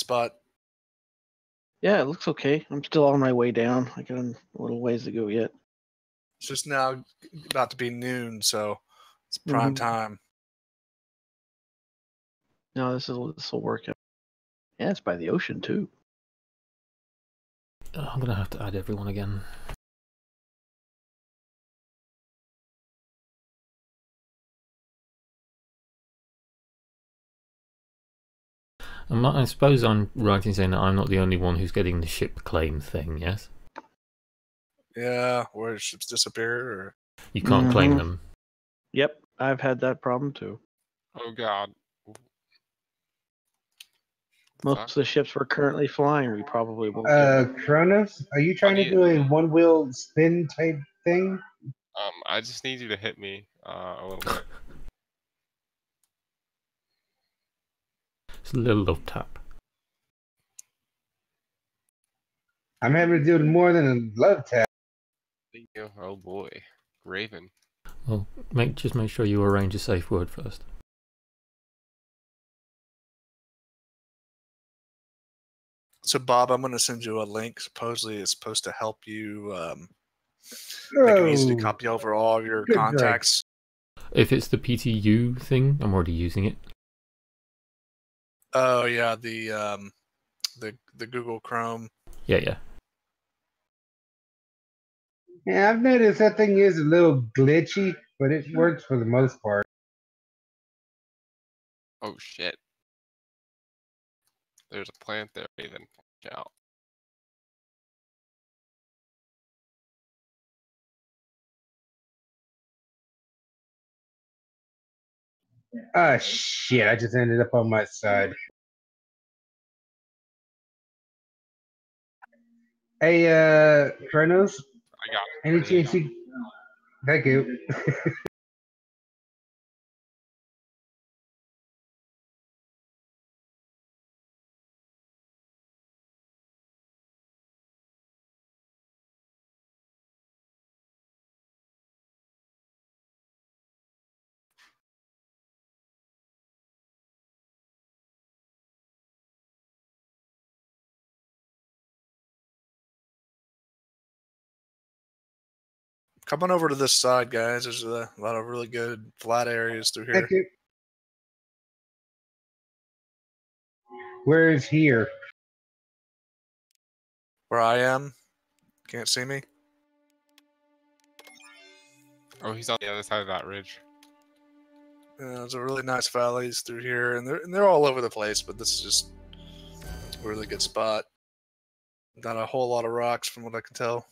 spot? Yeah, it looks okay. I'm still on my way down. I got a little ways to go yet. It's just now about to be noon, so it's prime time. No, this will work out. Yeah, it's by the ocean too. I'm gonna have to add everyone again. I suppose I'm right in saying that I'm not the only one who's getting the ship claim thing, yes? Yeah, where ships disappear, or you can't claim them. Yep, I've had that problem too. Oh god. Most of the ships we're currently flying, we probably won't get. Kronos, are you trying to do a one-wheel spin type thing? I just need you to hit me a little bit. It's a little love tap. I'm having to do more than a love tap. Oh boy, Raven. Well, just make sure you arrange a safe word first. So, Bob, I'm going to send you a link. Supposedly, it's supposed to help you make it easy to copy over all of your contacts. If it's the PTU thing, I'm already using it. Oh yeah, the Google Chrome. Yeah. Yeah, I've noticed that thing is a little glitchy, but it works for the most part. Oh shit. There's a plant there, Raven. Watch out. Ah, shit, I just ended up on my side. Hey, Kronos? I got it. Any chance you... Thank you. Come on over to this side, guys. There's a lot of really good flat areas through here. Thank you. Where is here? Where I am. Can't see me. Oh, he's on the other side of that ridge. There's a really nice valleys through here, and they're all over the place. But this is just a really good spot. Not a whole lot of rocks, from what I can tell.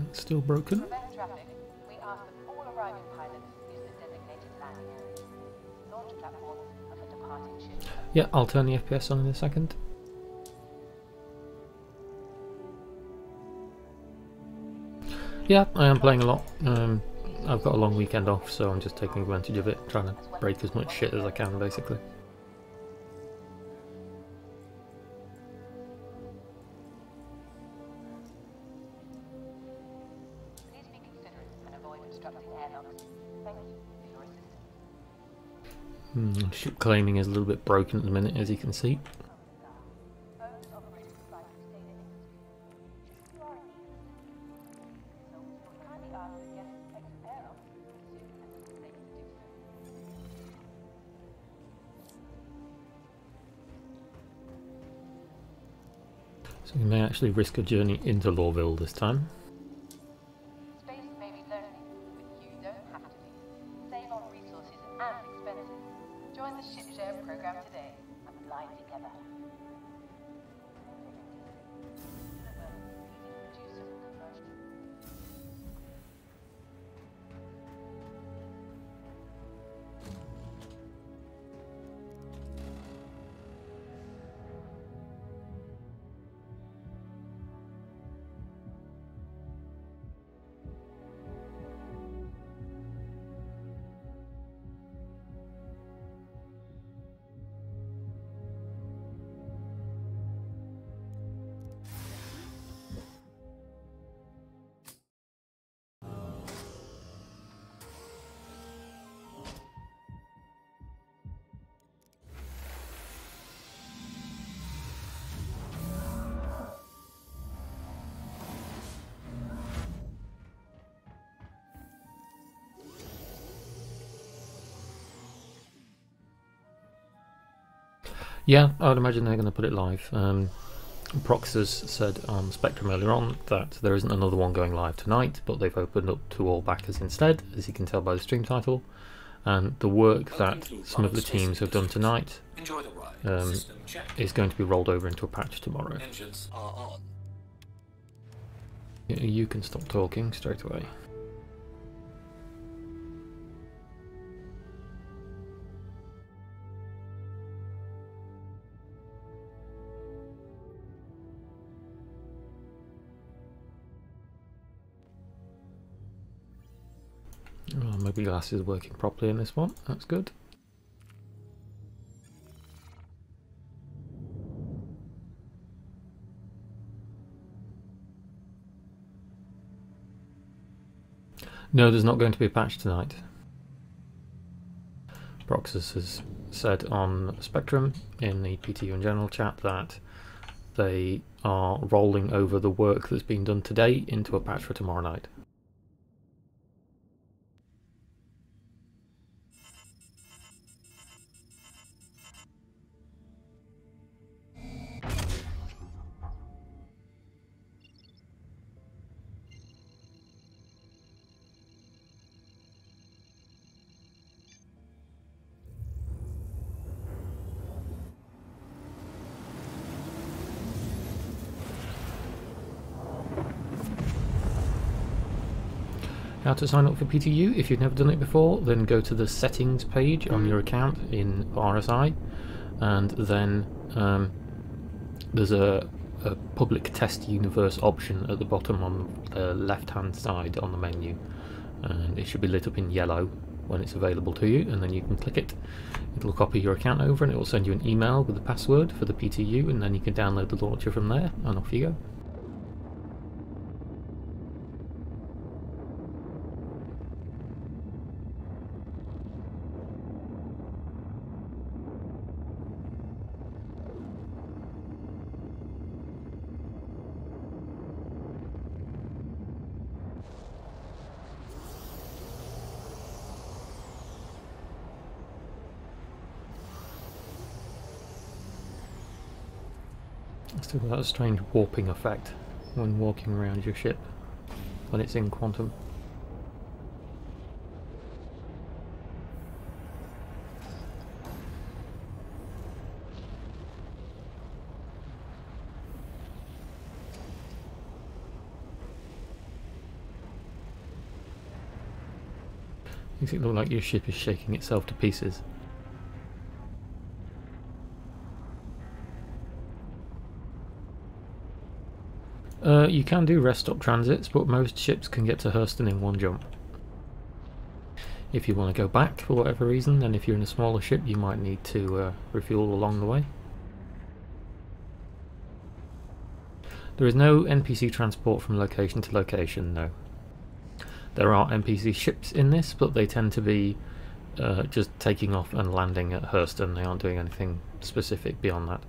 It's still broken. prevent traffic, we ask that all arriving pilots use the designated landing areas. Launch platforms are for departing ships. Yeah, I'll turn the FPS on in a second. Yeah, I am playing a lot. I've got a long weekend off, so I'm just taking advantage of it, trying to break as much shit as I can, basically. Please be considerate and avoid obstructing airlocks. Thank you for your assistance. Ship claiming is a little bit broken at the minute, as you can see. Owners operating the flight stay in industry. If you are in need of assistance, we kindly ask that guests exit airlocks as soon as it is safe to do so. So we may actually risk a journey into Lawville this time. Space may be lonely, but you don't have to be. Save on resources and expenses. Join the ship share program today and fly together. Producer commercial. Yeah, I would imagine they're going to put it live. Proxys said on Spectrum earlier on that there isn't another one going live tonight, but they've opened up to all backers instead, as you can tell by the stream title. And the work that some of the teams have done tonight is going to be rolled over into a patch tomorrow. You can stop talking straight away. Oh, maybe glass is working properly in this one. That's good. No, there's not going to be a patch tonight. Proxys has said on Spectrum in the PTU in general chat that they are rolling over the work that's been done today into a patch for tomorrow night. How to sign up for PTU. If you've never done it before, then go to the settings page on your account in RSI, and then there's a public test universe option at the bottom on the left hand side on the menu, and it should be lit up in yellow when it's available to you, and then you can click it. It'll copy your account over and it will send you an email with the password for the PTU, and then you can download the launcher from there and off you go. Still got a strange warping effect when walking around your ship when it's in quantum. Makes it look like your ship is shaking itself to pieces. You can do rest stop transits, but most ships can get to Hurston in one jump. If you want to go back for whatever reason, then if you're in a smaller ship you might need to refuel along the way. There is no NPC transport from location to location, no. There are NPC ships in this, but they tend to be just taking off and landing at Hurston. They aren't doing anything specific beyond that.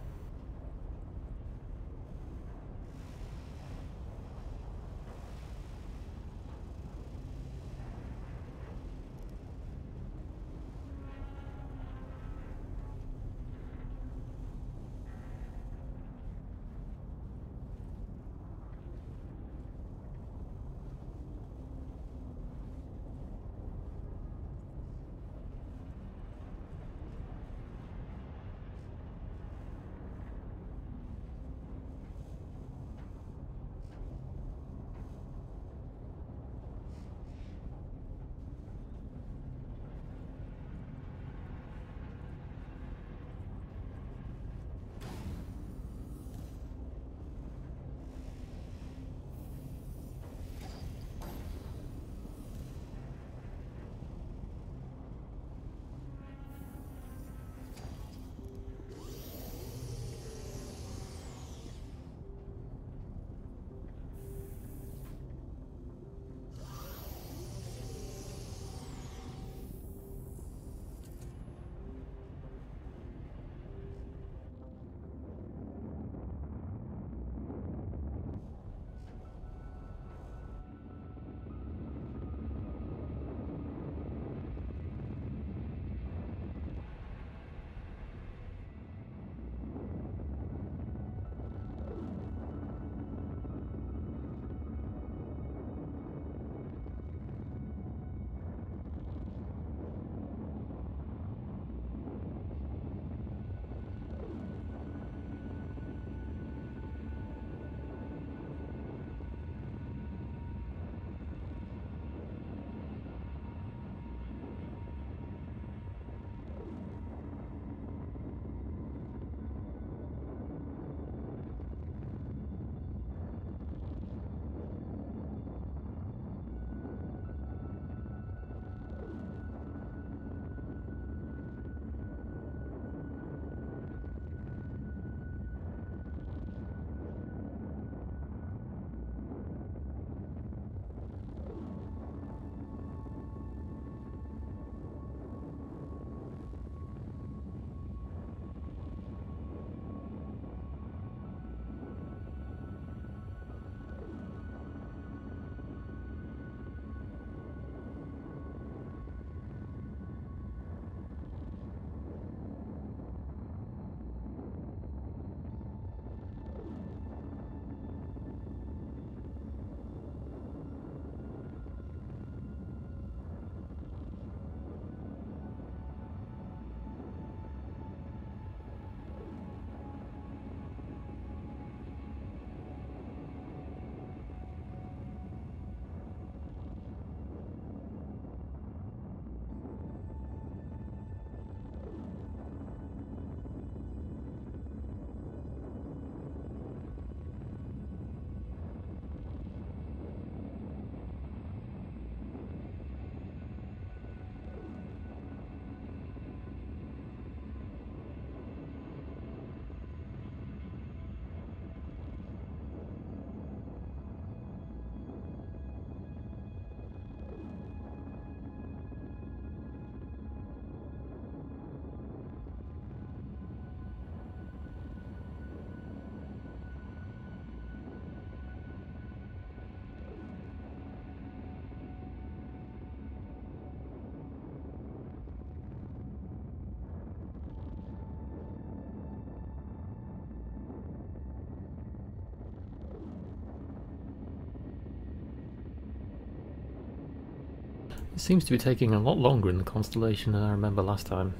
It seems to be taking a lot longer in the Constellation than I remember last time.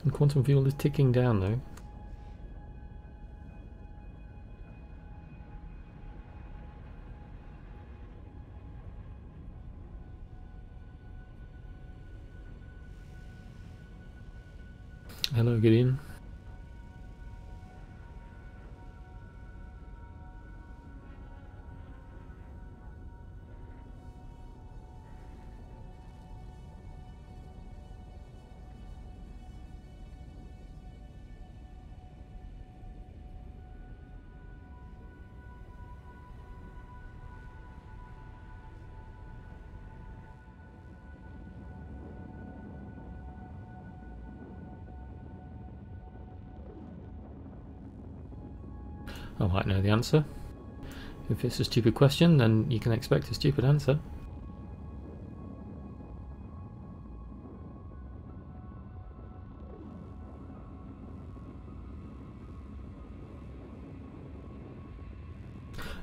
And quantum fuel is ticking down though. Hello, Gideon. I might know the answer. If it's a stupid question, then you can expect a stupid answer.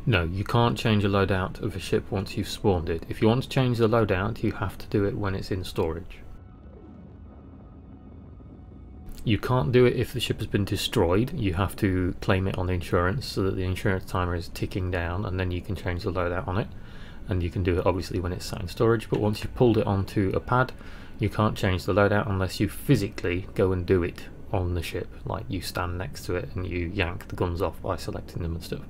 No, you can't change a loadout of a ship once you've spawned it. If you want to change the loadout, you have to do it when it's in storage. You can't do it if the ship has been destroyed. You have to claim it on the insurance so that the insurance timer is ticking down, and then you can change the loadout on it. And you can do it obviously when it's sat in storage, but once you've pulled it onto a pad, you can't change the loadout unless you physically go and do it on the ship. Like you stand next to it and you yank the guns off by selecting them and stuff.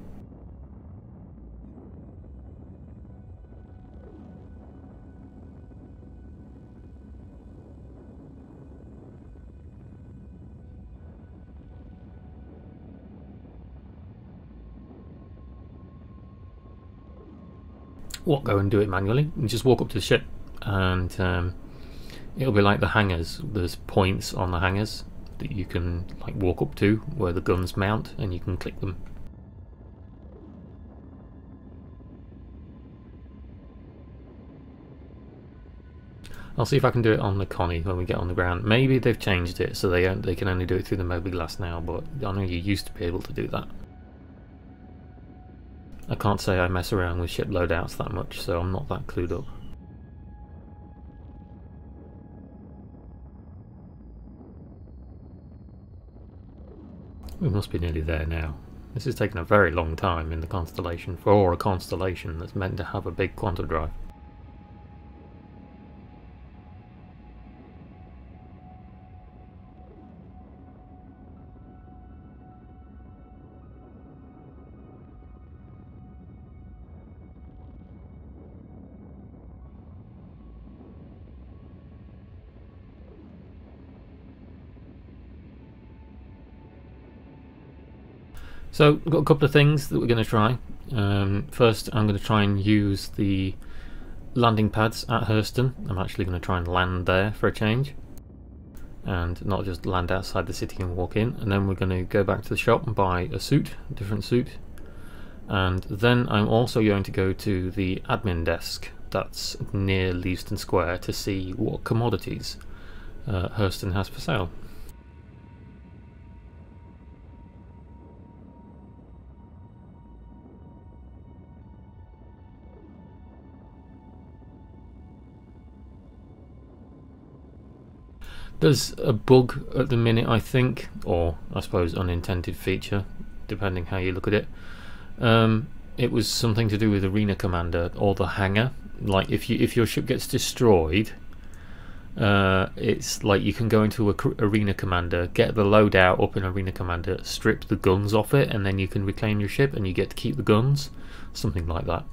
What, go and do it manually? You just walk up to the ship and it'll be like the hangars. There's points on the hangars that you can like walk up to where the guns mount, and you can click them. I'll see if I can do it on the Connie when we get on the ground. Maybe they've changed it so they can only do it through the mobiGlas now, but I know you used to be able to do that. I can't say I mess around with ship loadouts that much, so I'm not that clued up. We must be nearly there now. This has taken a very long time in the Constellation for a Constellation that's meant to have a big quantum drive. So, we've got a couple of things that we're going to try. First, I'm going to try and use the landing pads at Hurston. I'm actually going to try and land there for a change, and not just land outside the city and walk in. And then we're going to go back to the shop and buy a suit, a different suit. And then I'm also going to go to the admin desk that's near Leavesden Square to see what commodities Hurston has for sale. There's a bug at the minute, I think, or I suppose unintended feature, depending how you look at it. It was something to do with Arena Commander or the hangar. Like if your ship gets destroyed, it's like you can go into Arena Commander, get the loadout up in Arena Commander, strip the guns off it, and then you can reclaim your ship and you get to keep the guns. Something like that.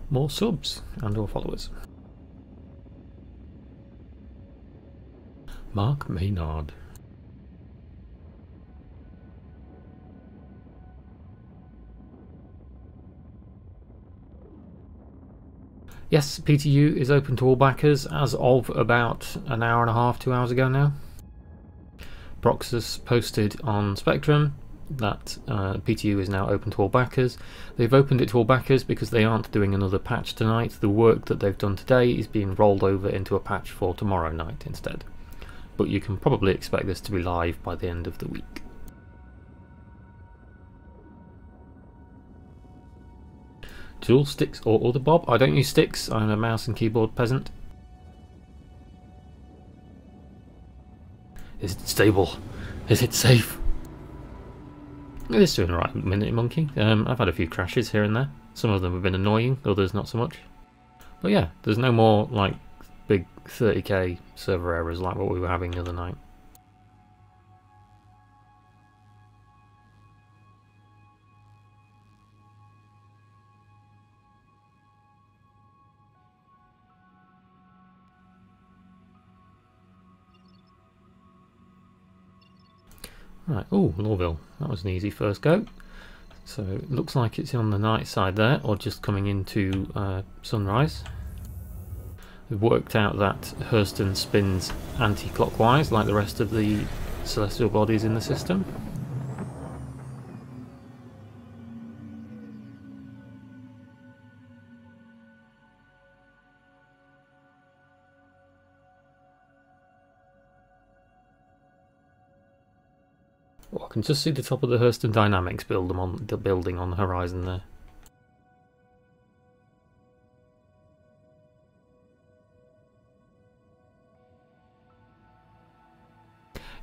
More subs and or followers. Mark Maynard. Yes, PTU is open to all backers as of about an hour and a half, 2 hours ago now. Proxus posted on Spectrum that PTU is now open to all backers. They've opened it to all backers because they aren't doing another patch tonight. The work that they've done today is being rolled over into a patch for tomorrow night instead. But you can probably expect this to be live by the end of the week. dual sticks or other bob. I don't use sticks, I'm a mouse and keyboard peasant. Is it stable? Is it safe? It is doing alright, Minute Monkey. I've had a few crashes here and there. Some of them have been annoying, others not so much. But yeah, there's no more like big 30k server errors like what we were having the other night. Right, oh, Lawville, that was an easy first go. So it looks like it's on the night side there, or just coming into sunrise. We've worked out that Hurston spins anti-clockwise like the rest of the celestial bodies in the system. Oh, I can just see the top of the Hurston Dynamics building on the horizon there.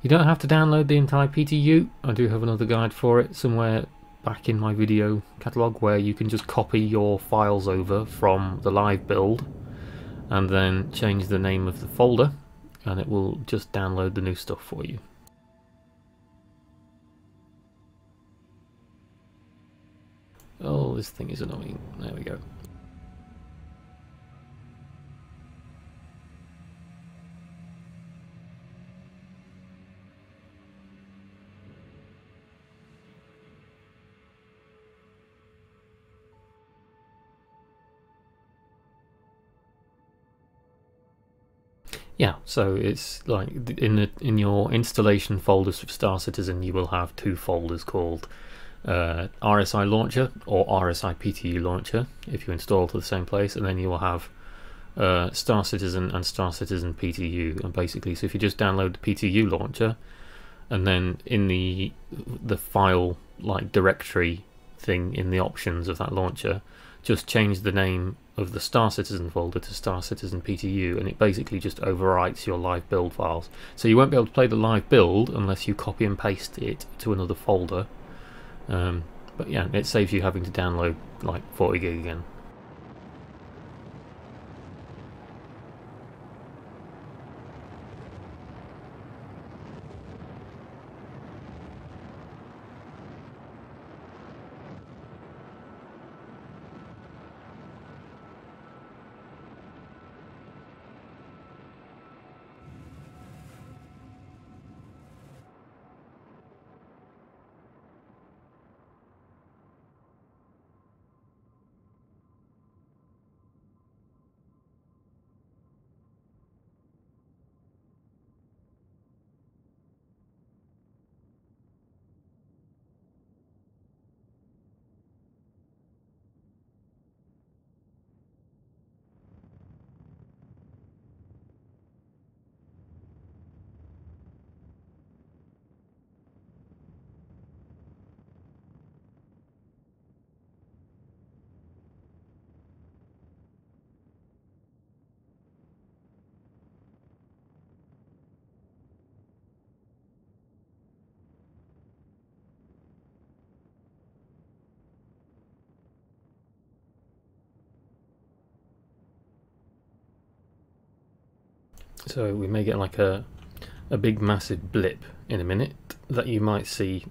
You don't have to download the entire PTU. I do have another guide for it somewhere back in my video catalogue where you can just copy your files over from the live build and then change the name of the folder and it will just download the new stuff for you. Oh, this thing is annoying. There we go. Yeah, so it's like in your installation folders for Star Citizen, you will have two folders called RSI Launcher or RSI PTU Launcher if you install to the same place, and then you will have Star Citizen and Star Citizen PTU. And basically, so if you just download the PTU launcher, and then in the file like directory thing in the options of that launcher, just change the name of the Star Citizen folder to Star Citizen PTU, and it basically just overwrites your live build files. So you won't be able to play the live build unless you copy and paste it to another folder. But yeah, it saves you having to download like 40 gig again. So we may get like a big massive blip in a minute that you might see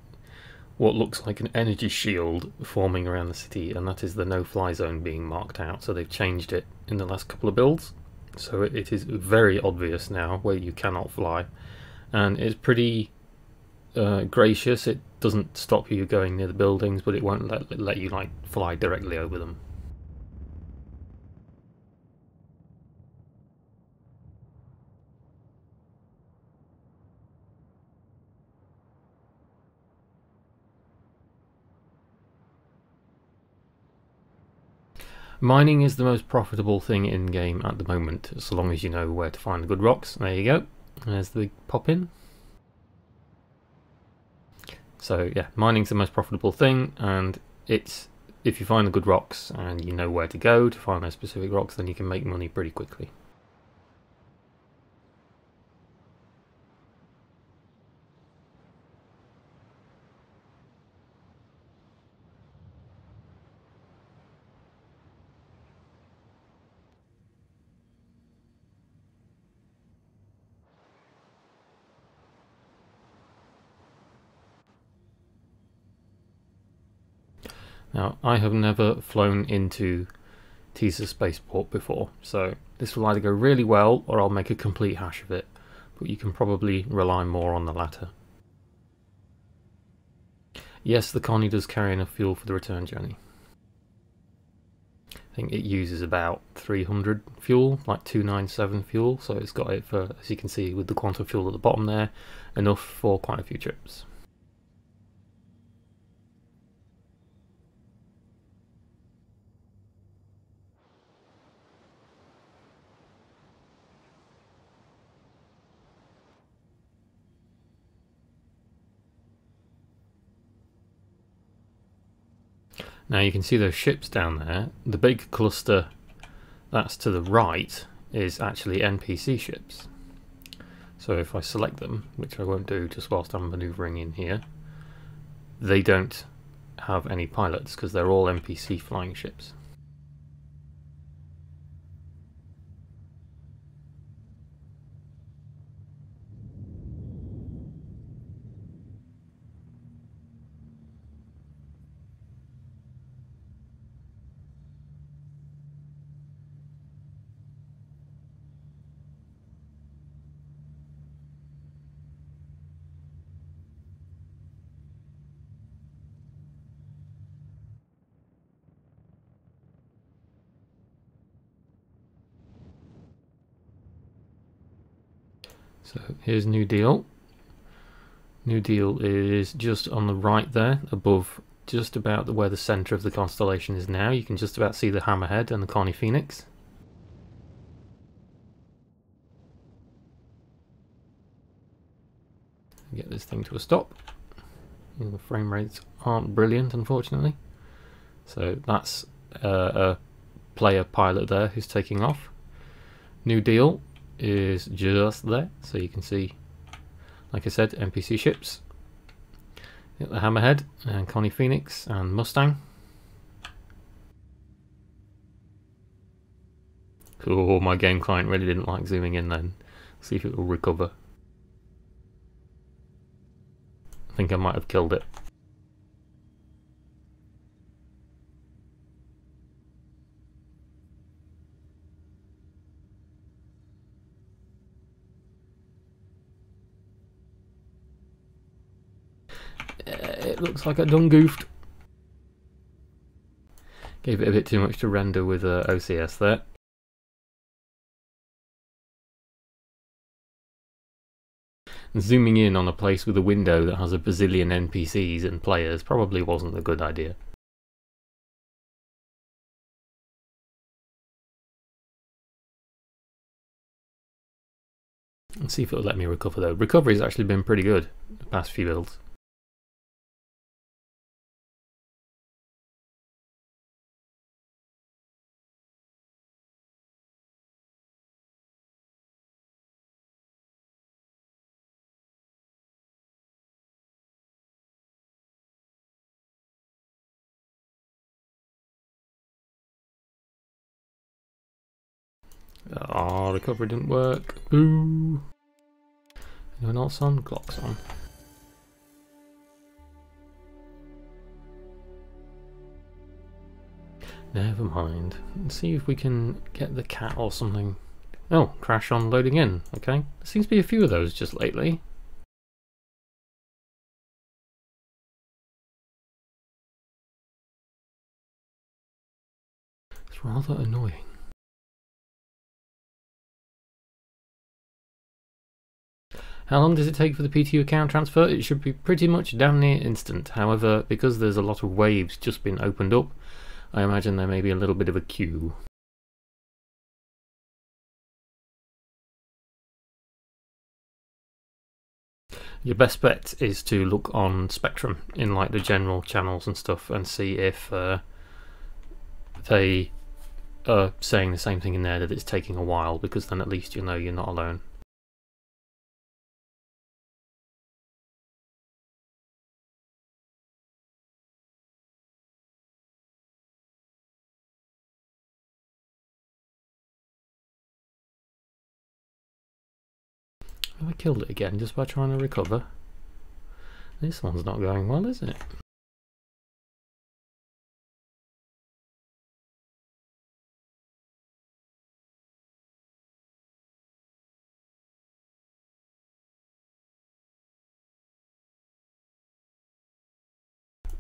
what looks like an energy shield forming around the city, and that is the no-fly zone being marked out. So they've changed it in the last couple of builds, so it is very obvious now where you cannot fly, and it's pretty gracious. It doesn't stop you going near the buildings, but it won't let you like fly directly over them. Mining is the most profitable thing in game at the moment, so long as you know where to find the good rocks. There you go. There's the big pop in. So yeah, mining's the most profitable thing, and it's if you find the good rocks and you know where to go to find those specific rocks, then you can make money pretty quickly. Now, I have never flown into Teaser Spaceport before, so this will either go really well or I'll make a complete hash of it, but you can probably rely more on the latter. Yes, the Connie does carry enough fuel for the return journey. I think it uses about 300 fuel, like 297 fuel, so it's got it for, as you can see with the quantum fuel at the bottom there, enough for quite a few trips. Now you can see those ships down there. The big cluster that's to the right is actually NPC ships. So if I select them, which I won't do just whilst I'm manoeuvring in here, they don't have any pilots because they're all NPC flying ships. So here's New Deal. New Deal is just on the right there, above just about where the centre of the constellation is now. You can just about see the Hammerhead and the Connie Phoenix. Get this thing to a stop. The frame rates aren't brilliant, unfortunately. So that's a player pilot there who's taking off. New Deal is just there, so you can see, like I said, NPC ships. Get the Hammerhead and Connie Phoenix and Mustang. Oh, my game client really didn't like zooming in then. See if it will recover. I think I might have killed it. It looks like I done goofed. Gave it a bit too much to render with OCS there. Zooming in on a place with a window that has a bazillion NPCs and players probably wasn't a good idea. Let's see if it'll let me recover though. Recovery's actually been pretty good the past few builds. Oh, recovery didn't work. Boo! Anyone else on? Glock's on. Never mind. Let's see if we can get the cat or something. Oh, crash on loading in. Okay. There seems to be a few of those just lately. It's rather annoying. How long does it take for the PTU account transfer? It should be pretty much damn near instant. However, because there's a lot of waves just been opened up, I imagine there may be a little bit of a queue. Your best bet is to look on Spectrum in like the general channels and stuff and see if they are saying the same thing in there, that it's taking a while, because then at least you know you're not alone. Have I killed it again just by trying to recover? This one's not going well, is it?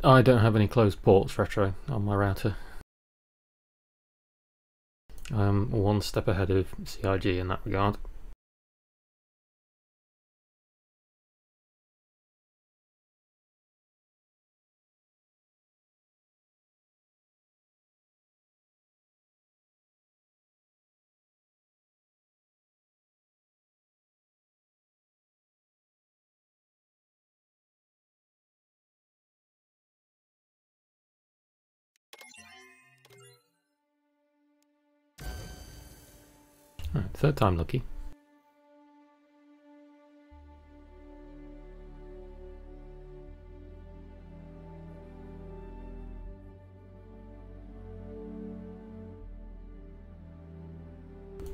I don't have any closed ports, Retro, on my router. I'm one step ahead of CIG in that regard. Right, third time lucky.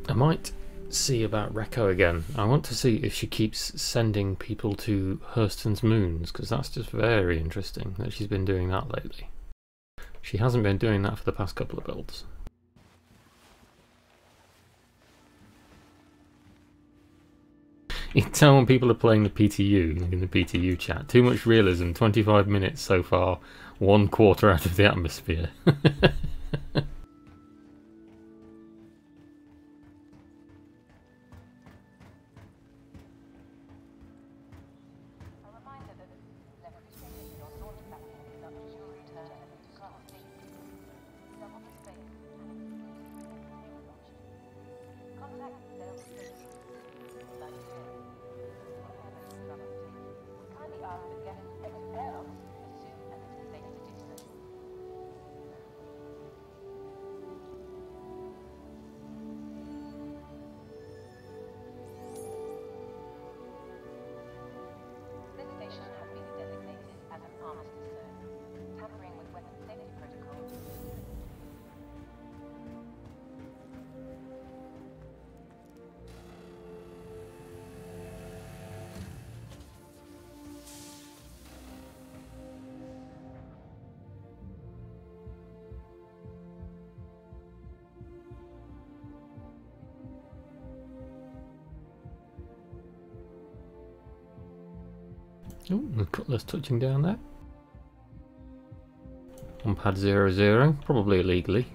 I might see about Reco again. I want to see if she keeps sending people to Hurston's moons, because that's just very interesting that she's been doing that lately. She hasn't been doing that for the past couple of builds. You can tell when people are playing the PTU in the PTU chat. Too much realism, 25 minutes so far, 1/4 out of the atmosphere. Oh, the cutlass touching down there. On pad 00, probably illegally.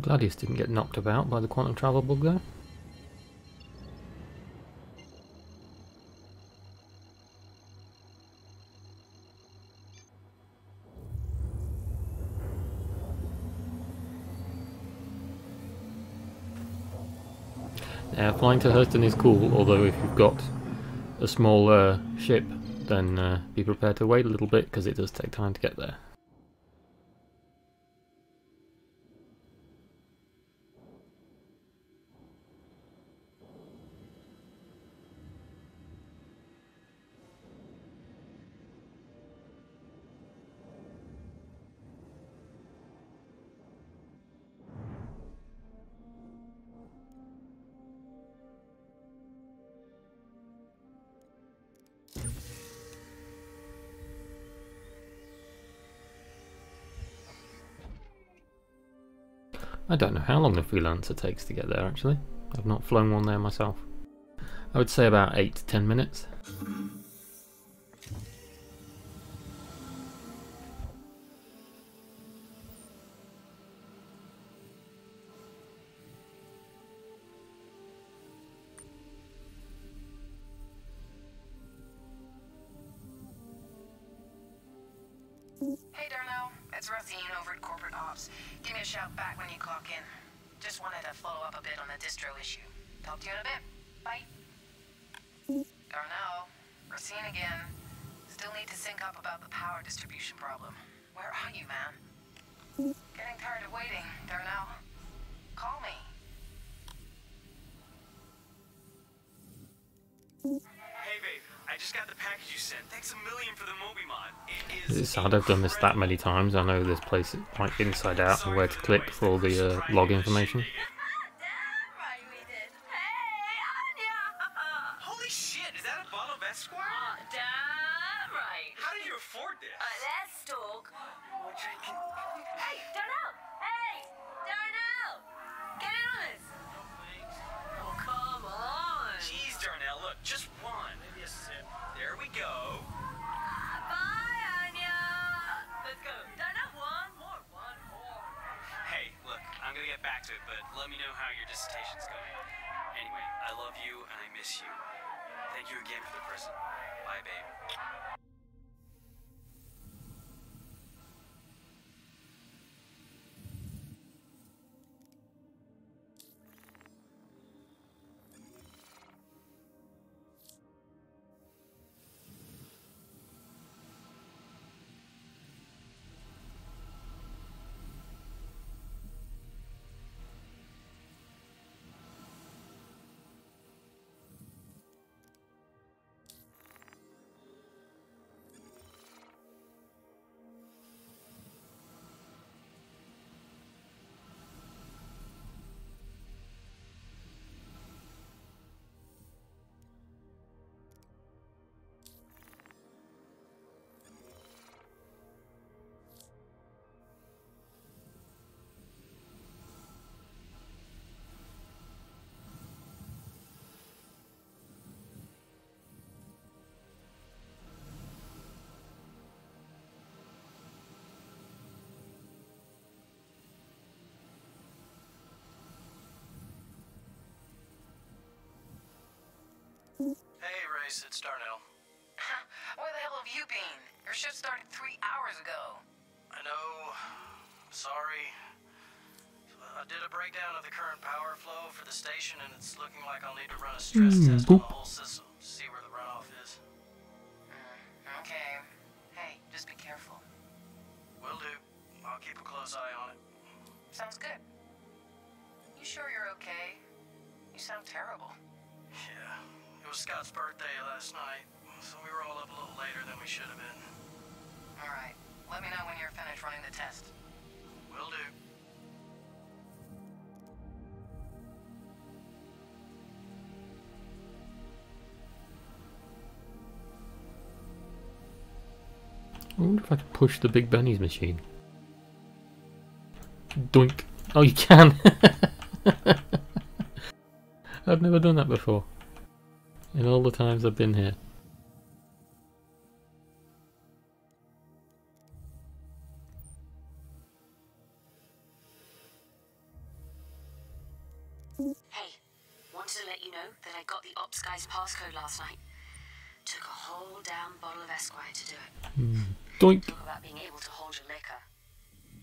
Gladius didn't get knocked about by the quantum travel bug there. Flying to Hurston is cool, although if you've got a small ship, then be prepared to wait a little bit because it does take time to get there. I don't know how long the Freelancer takes to get there actually. I've not flown one there myself. I would say about 8 to 10 minutes. Hey Darnell, it's Rosine over at Corporate Ops. Give me a shout back when you clock in. Just wanted to follow up a bit on the distro issue. Talk to you in a bit. Bye. Darnell, Rosine again. Still need to sync up about the power distribution problem. Where are you, man? Getting tired of waiting, Darnell. Call me. Hey babe, I just got the package you sent. Thanks a million for the Moby mod. It is It's sad I've done this that many times. I know this place like inside out and where to click for all the log information. Right, we did. Hey, Anya! Holy shit, is that a bottle of Esquire? Damn right. How did you afford this? Let's talk. Hey, Darnell! Hey! Darnell! Get in on this! Oh, come on! Jeez, Darnell, look, just one. Maybe a sip. There we go. Bye, Anya! Let's go. Darnell, one more. Hey, look, I'm gonna get back to it, but let me know how your dissertation's going. Anyway, I love you and I miss you. Thank you again for the present. Bye, babe. Hey, Race, it's Darnell. Where the hell have you been? Your shift started 3 hours ago. I know. Sorry. I did a breakdown of the current power flow for the station, and it's looking like I'll need to run a stress test on the whole system to see where the runoff is. Okay. Hey, just be careful. Will do. I'll keep a close eye on it. Sounds good. You sure you're okay? You sound terrible. Yeah. It was Scott's birthday last night, so we were all up a little later than we should have been. Alright. Let me know when you're finished running the test. Will do. I wonder if I could push the Big Benny's machine. Doink. Oh, you can! I've never done that before. In all the times I've been here. Hey, wanted to let you know that I got the Ops guy's passcode last night. Took a whole damn bottle of Esquire to do it. Doink! Talk about being able to hold your liquor.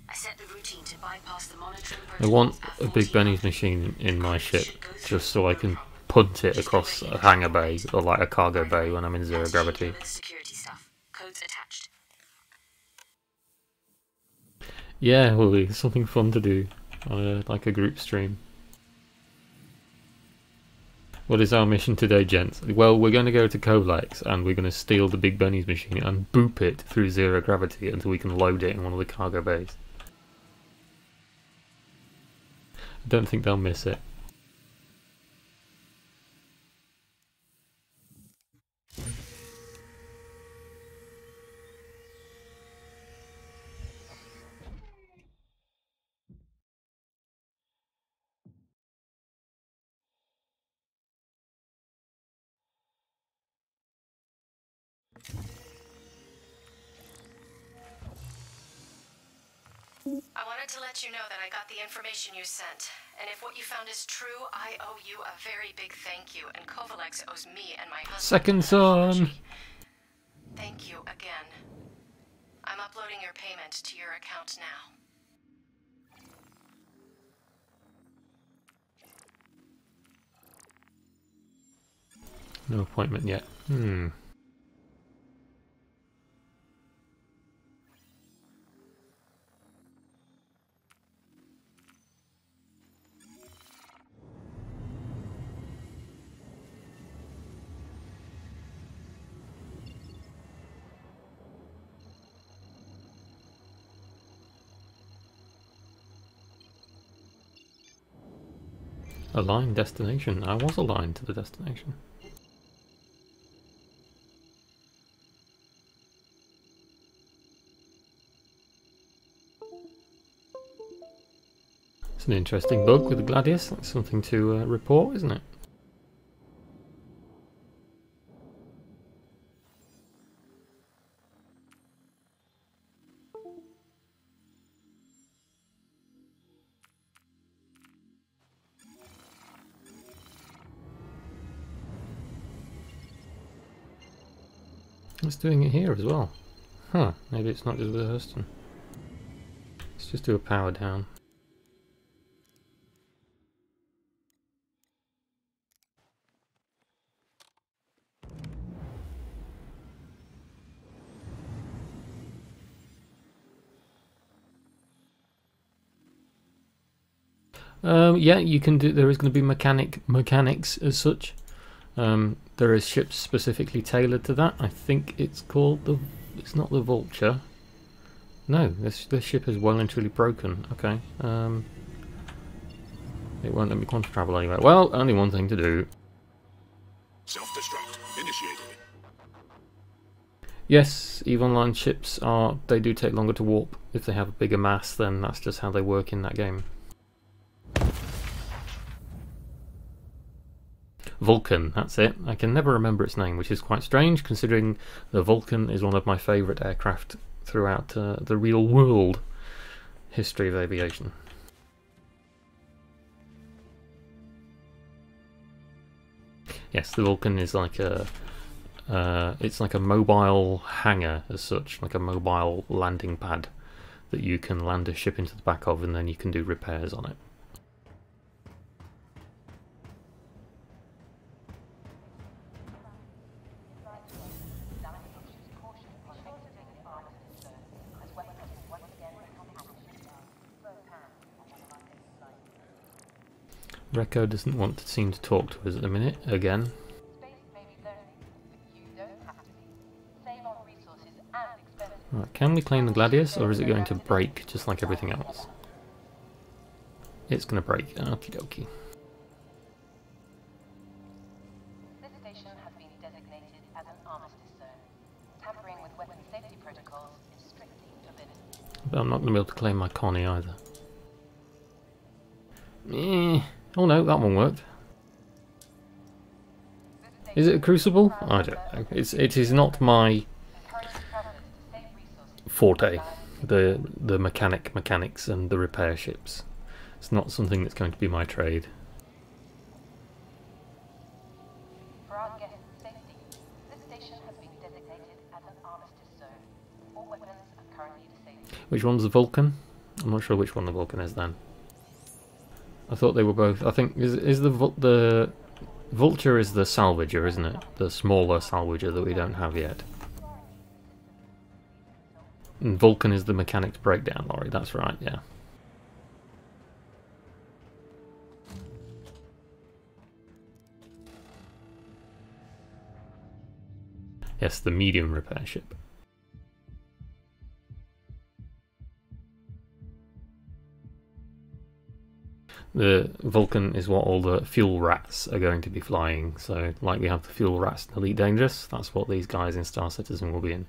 I set the routine to bypass the monitoring I protocols want at a Big 14 Benny's hours. machine in my ship Should go just so I can punt it across a hangar bay or like a cargo bay when I'm in zero gravity. Security stuff. Codes attached. Yeah, Willie, something fun to do on like a group stream. What is our mission today, gents? Well, we're going to go to Colex and we're going to steal the Big Bunny's machine and boop it through zero gravity until we can load it in one of the cargo bays. I don't think they'll miss it. I wanted to let you know that I got the information you sent. And if what you found is true, I owe you a very big thank you. And Kovalex owes me and my husband Second son. Thank you again. I'm uploading your payment to your account now. No appointment yet. Aligned destination. I was aligned to the destination. It's an interesting bug with the Gladius. That's something to report, isn't it? It's doing it here as well. Huh, maybe it's not just with Hurston. Let's just do a power down. Yeah, you can do. There is going to be mechanics as such. There is ships specifically tailored to that. I think it's called the. It's not the Vulture. No, this ship is well and truly broken. Okay. It won't let me quantum travel anyway. Well, only one thing to do. Self-destruct initiated. Yes, EVO Online ships are. They do take longer to warp if they have a bigger mass. Then that's just how they work in that game. Vulcan, that's it. I can never remember its name, which is quite strange considering the Vulcan is one of my favourite aircraft throughout the real world history of aviation. Yes, the Vulcan is like a it's like a mobile hangar as such, like a mobile landing pad that you can land a ship into the back of and then you can do repairs on it. Recco doesn't want to seem to talk to us at the minute, again. Right, can we claim the Gladius, or is it going to break just like everything else? It's going to break. Okie dokie. This station has been designated as an armistice zone. Tampering with weapon safety protocols is strictly forbidden. But I'm not going to be able to claim my Connie either. Oh no, that one worked. Is it a Crucible? I don't know. It is not my forte. The mechanics and the repair ships. It's not something that's going to be my trade. For our guests' safety, this station has been designated as an armistice zone. All weapons are currently disabled. Which one's the Vulcan? I'm not sure which one the Vulcan is then. I thought they were both. I think is the Vulture is the salvager, isn't it? The smaller salvager that we don't have yet. And Vulcan is the mechanics breakdown lorry. That's right. Yeah. Yes, the medium repair ship. The Vulcan is what all the fuel rats are going to be flying. So, like we have the fuel rats in Elite Dangerous, that's what these guys in Star Citizen will be in.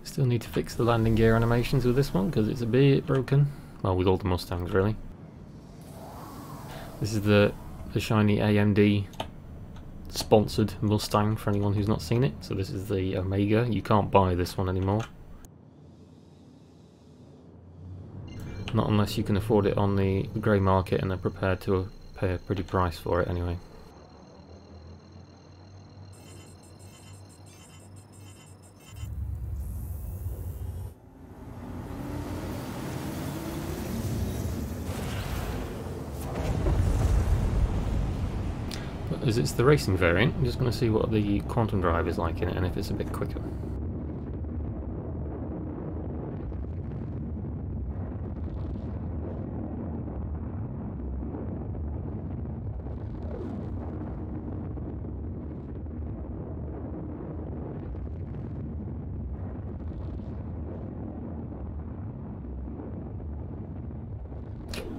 Still need to fix the landing gear animations with this one because it's a bit broken. Well, with all the Mustangs really. This is the shiny AMD sponsored Mustang for anyone who's not seen it. So this is the Omega. You can't buy this one anymore. Not unless you can afford it on the grey market and are prepared to pay a pretty price for it anyway. As it's the racing variant, I'm just going to see what the quantum drive is like in it and if it's a bit quicker.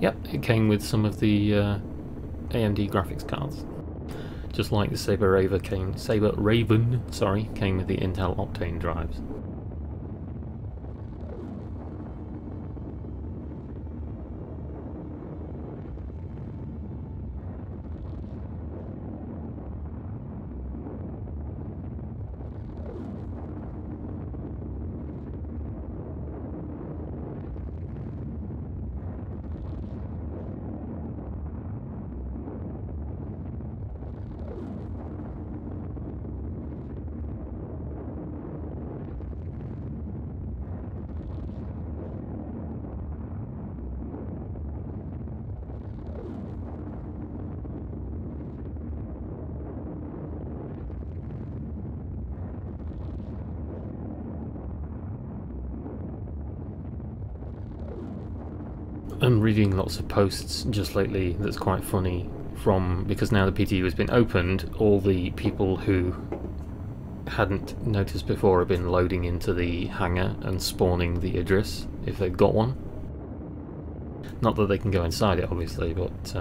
Yep, it came with some of the AMD graphics cards. Just like the Saber Raven came with the Intel Optane drives. I'm reading lots of posts just lately that's quite funny because now the PTU has been opened, all the people who hadn't noticed before have been loading into the hangar and spawning the Idris if they've got one. Not that they can go inside it obviously, but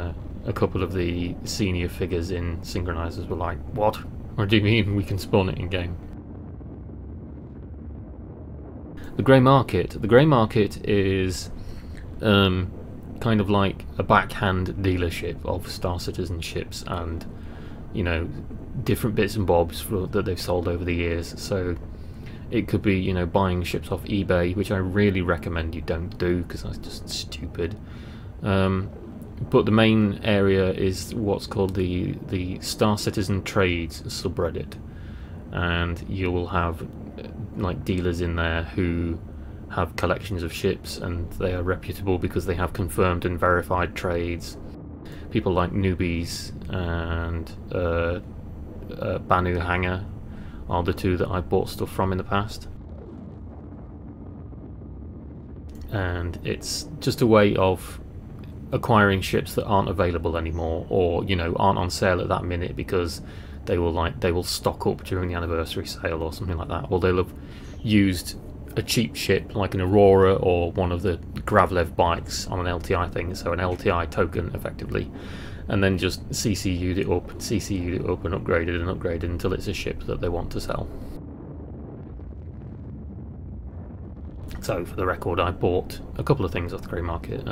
a couple of the senior figures in synchronizers were like, what? What do you mean we can spawn it in game? The grey market is kind of like a backhand dealership of Star Citizen ships and, you know, different bits and bobs that they've sold over the years. So it could be, you know, buying ships off eBay, which I really recommend you don't do because that's just stupid. But the main area is what's called the Star Citizen Trades subreddit, and you will have like dealers in there who have collections of ships, and they are reputable because they have confirmed and verified trades. People like Newbies and Banu Hangar are the two that I've bought stuff from in the past. And it's just a way of acquiring ships that aren't available anymore, or, you know, aren't on sale at that minute because they will stock up during the anniversary sale or something like that, or they'll have used a cheap ship like an Aurora or one of the Gravlev bikes on an LTI thing, so an LTI token effectively, and then just CCU'd it up and upgraded until it's a ship that they want to sell. So for the record, I bought a couple of things off the grey market.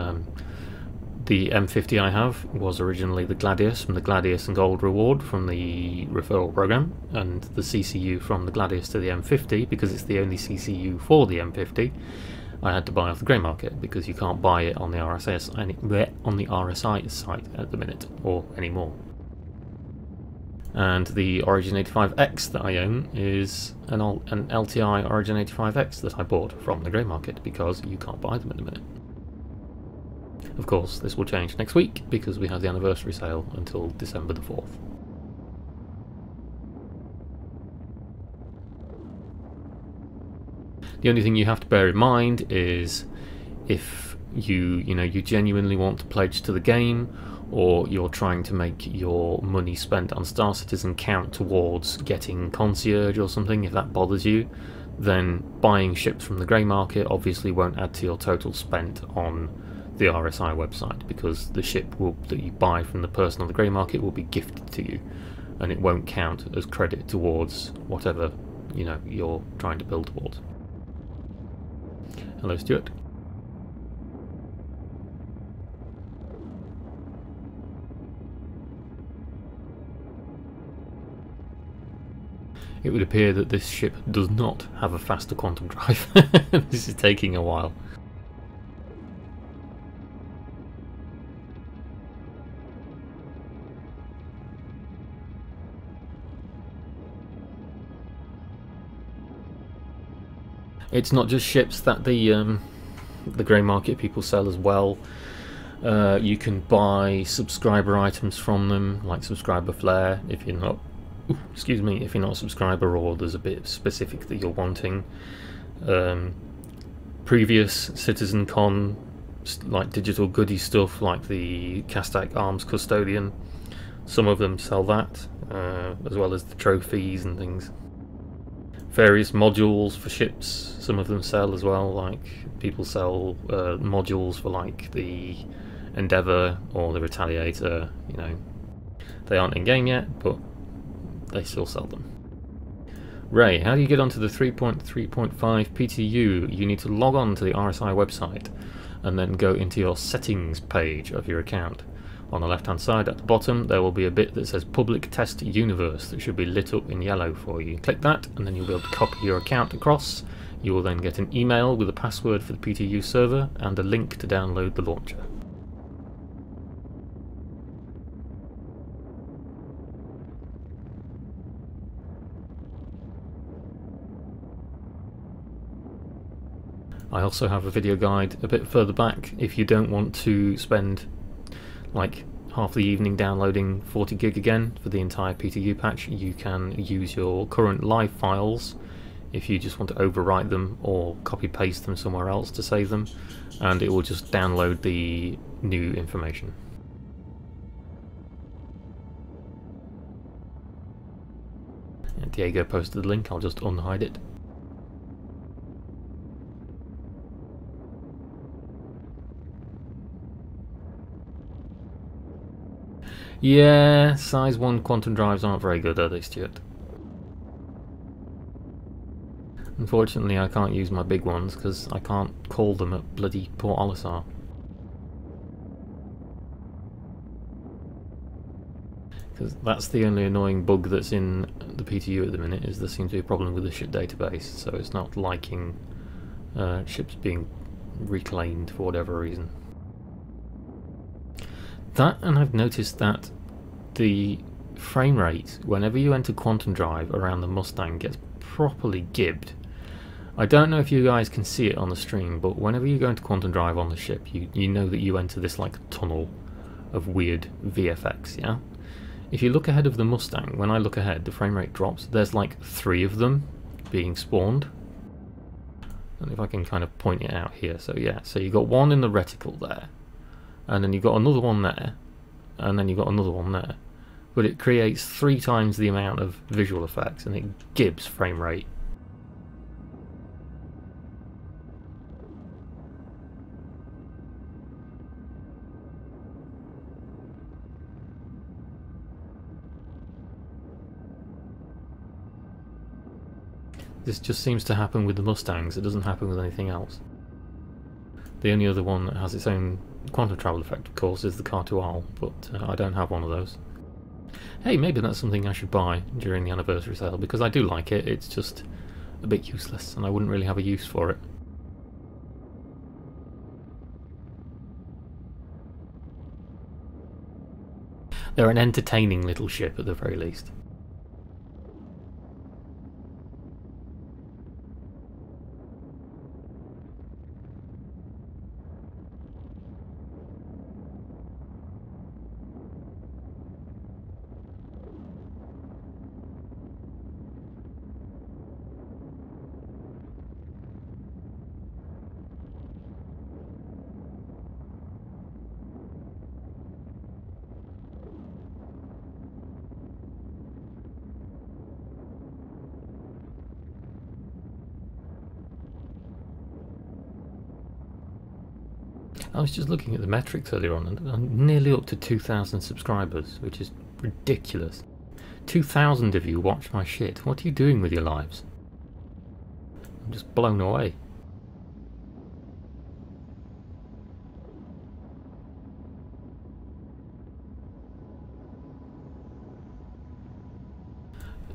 The M50 I have was originally the Gladius from the Gladius and Gold reward from the referral program, and the CCU from the Gladius to the M50, because it's the only CCU for the M50, I had to buy off the grey market because you can't buy it on the RSI site at the minute or anymore. And the Origin 85X that I own is an LTI Origin 85X that I bought from the grey market because you can't buy them at the minute. Of course, this will change next week because we have the anniversary sale until December the 4th. The only thing you have to bear in mind is if you genuinely want to pledge to the game, or you're trying to make your money spent on Star Citizen count towards getting Concierge or something, if that bothers you, then buying ships from the grey market obviously won't add to your total spent on the RSI website, because the ship that you buy from the person on the grey market will be gifted to you, and it won't count as credit towards whatever you're trying to build towards. Hello, Stuart. It would appear that this ship does not have a faster quantum drive. This is taking a while. It's not just ships that the grey market people sell as well. You can buy subscriber items from them, like subscriber flair, if you're not, if you're not a subscriber or there's a bit specific that you're wanting. Previous CitizenCon, like digital goodie stuff, like the Castak Arms Custodian, some of them sell that, as well as the trophies and things. Various modules for ships, some of them sell as well, like people sell modules for like the Endeavour or the Retaliator, they aren't in game yet, but they still sell them. Ray, how do you get onto the 3.3.5 PTU? You need to log on to the RSI website and then go into your settings page of your account. On the left hand side at the bottom there will be a bit that says Public Test Universe that should be lit up in yellow for you. Click that and then you'll be able to copy your account across. You will then get an email with a password for the PTU server and a link to download the launcher. I also have a video guide a bit further back if you don't want to spend like half the evening downloading 40 gig again for the entire PTU patch. You can use your current live files if you just want to overwrite them or copy paste them somewhere else to save them, and it will just download the new information. And Diego posted the link, I'll just unhide it. Yeah, size 1 quantum drives aren't very good, are they, Stuart? Unfortunately, I can't use my big ones because I can't call them at bloody Port Olisar. Because that's the only annoying bug that's in the PTU at the minute, is there seems to be a problem with the ship database, so it's not liking ships being reclaimed for whatever reason. That, and I've noticed that the frame rate whenever you enter Quantum Drive around the Mustang gets properly gibbed. I don't know if you guys can see it on the stream, but whenever you go into Quantum Drive on the ship, you know that you enter this like tunnel of weird VFX, yeah? If you look ahead of the Mustang, when I look ahead, the frame rate drops. There's like 3 of them being spawned. And if I can kind of point it out here, so yeah, so you got one in the reticle there, and then you've got another one there, and then you've got another one there. But it creates 3 times the amount of visual effects, and it gibbs frame rate. This just seems to happen with the Mustangs, it doesn't happen with anything else. The only other one that has its own quantum travel effect, of course, is the Cartual, but I don't have one of those. Hey, maybe that's something I should buy during the anniversary sale, because I do like it, it's just a bit useless, and I wouldn't really have a use for it. They're an entertaining little ship at the very least. I was just looking at the metrics earlier on, and I'm nearly up to 2,000 subscribers, which is ridiculous. 2,000 of you watch my shit. What are you doing with your lives? I'm just blown away.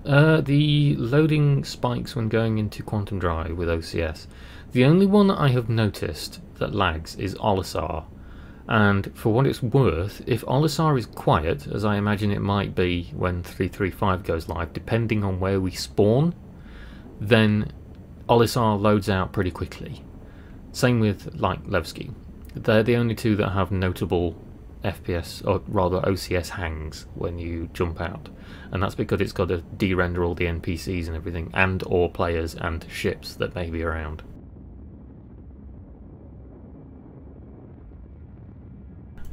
The loading spikes when going into Quantum Drive with OCS. The only one that I have noticed that lags is Olisar, and for what it's worth, if Olisar is quiet, as I imagine it might be when 335 goes live, depending on where we spawn, then Olisar loads out pretty quickly. Same with like Levski. They're the only two that have notable FPS, or rather OCS hangs when you jump out, and that's because it's got to de-render all the NPCs and everything, and or players and ships that may be around.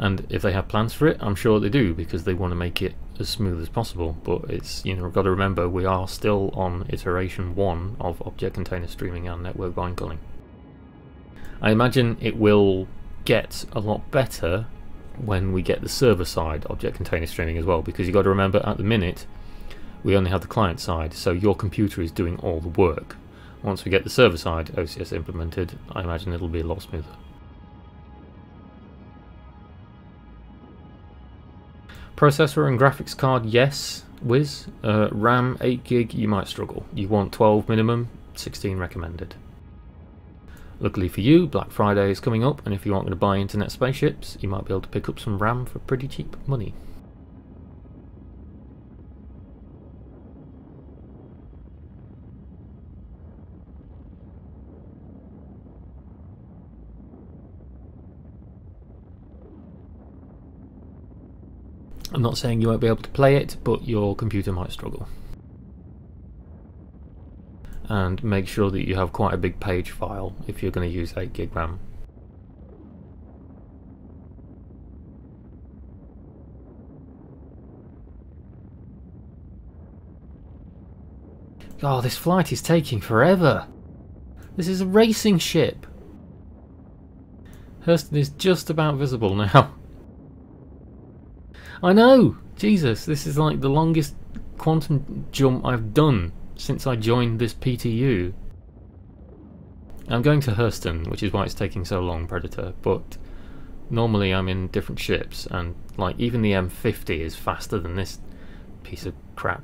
And if they have plans for it, I'm sure they do, because they want to make it as smooth as possible. But it's, you know, we've got to remember we are still on iteration 1 of object container streaming and network vine culling. I imagine it will get a lot better when we get the server side object container streaming as well, because you've got to remember at the minute we only have the client side, so your computer is doing all the work. Once we get the server side OCS implemented, I imagine it'll be a lot smoother. Processor and graphics card, yes, Wiz. RAM 8GB, you might struggle. You want 12 minimum, 16 recommended. Luckily for you, Black Friday is coming up, and if you aren't going to buy internet spaceships, you might be able to pick up some RAM for pretty cheap money. I'm not saying you won't be able to play it, but your computer might struggle. And make sure that you have quite a big page file if you're going to use 8GB RAM. Oh, this flight is taking forever! This is a racing ship! Hurston is just about visible now. I know! Jesus, this is like the longest quantum jump I've done since I joined this PTU. I'm going to Hurston, which is why it's taking so long, Predator, but normally I'm in different ships, and like even the M50 is faster than this piece of crap.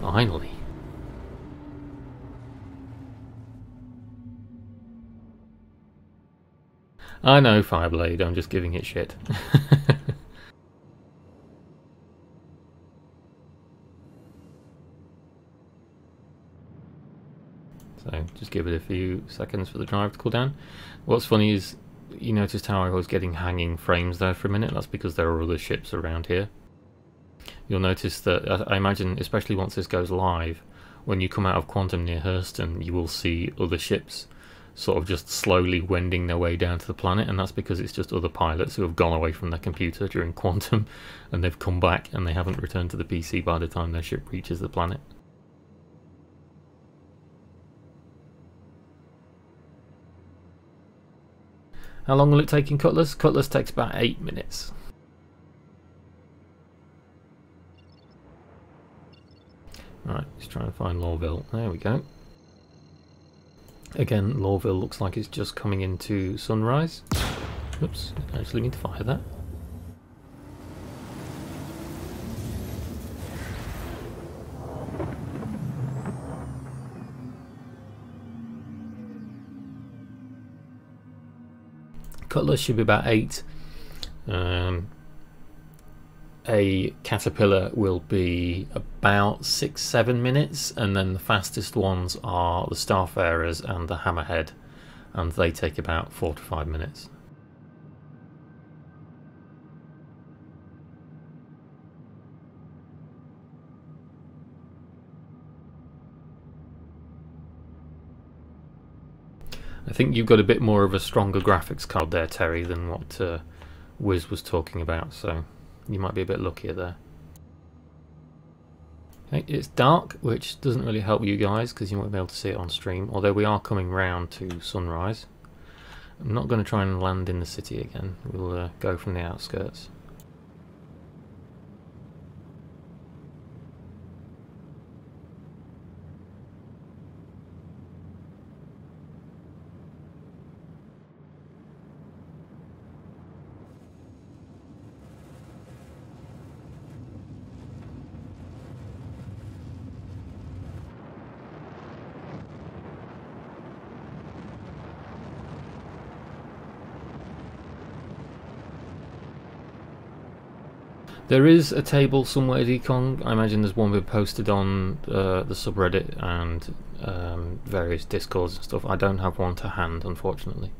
Finally. I know, Fireblade, I'm just giving it shit. So, just give it a few seconds for the drive to cool down. What's funny is, you noticed how I was getting hanging frames there for a minute? That's because there are other ships around here. You'll notice that, I imagine, especially once this goes live, when you come out of Quantum near Hurston, you will see other ships sort of just slowly wending their way down to the planet, and that's because it's just other pilots who have gone away from their computer during Quantum, and they've come back and they haven't returned to the PC by the time their ship reaches the planet. How long will it take in Cutlass? Cutlass takes about 8 minutes. Right, just trying to find Lawville. There we go. Again, Lawville looks like it's just coming into sunrise. Oops, I actually need to fire that. Cutlass should be about 8. A Caterpillar will be about 6-7 minutes, and then the fastest ones are the Starfarers and the Hammerhead, and they take about 4 to 5 minutes. I think you've got a bit more of a stronger graphics card there, Terry, than what Wiz was talking about, so you might be a bit luckier there. Okay, it's dark, which doesn't really help you guys because you won't be able to see it on stream, although we are coming round to sunrise. I'm not going to try and land in the city again, we'll go from the outskirts. There is a table somewhere, Decong. I imagine there's one been posted on the subreddit and various discords and stuff. I don't have one to hand, unfortunately.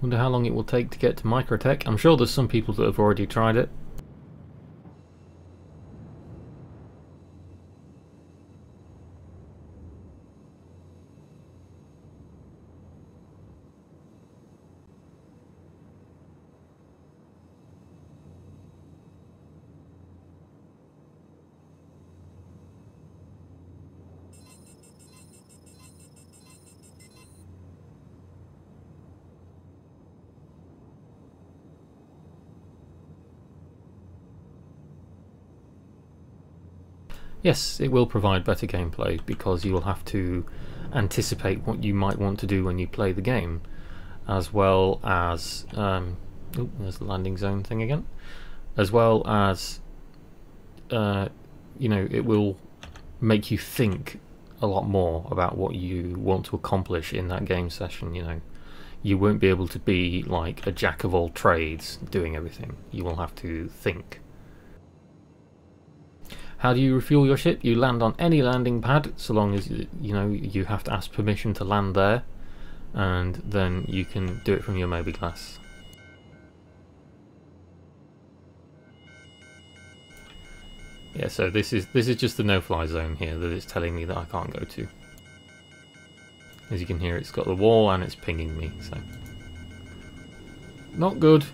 Wonder how long it will take to get to Microtech. I'm sure there's some people that have already tried it. Yes, it will provide better gameplay because you will have to anticipate what you might want to do when you play the game, as well as there's the landing zone thing again, as well as you know, it will make you think a lot more about what you want to accomplish in that game session. You know, you won't be able to be like a jack of all trades doing everything. You will have to think. How do you refuel your ship? You land on any landing pad, so long as you know you have to ask permission to land there, and then you can do it from your mobiGlas. Yeah, so this is just the no-fly zone here that it's telling me that I can't go to. As you can hear, it's got the wall and it's pinging me, so not good.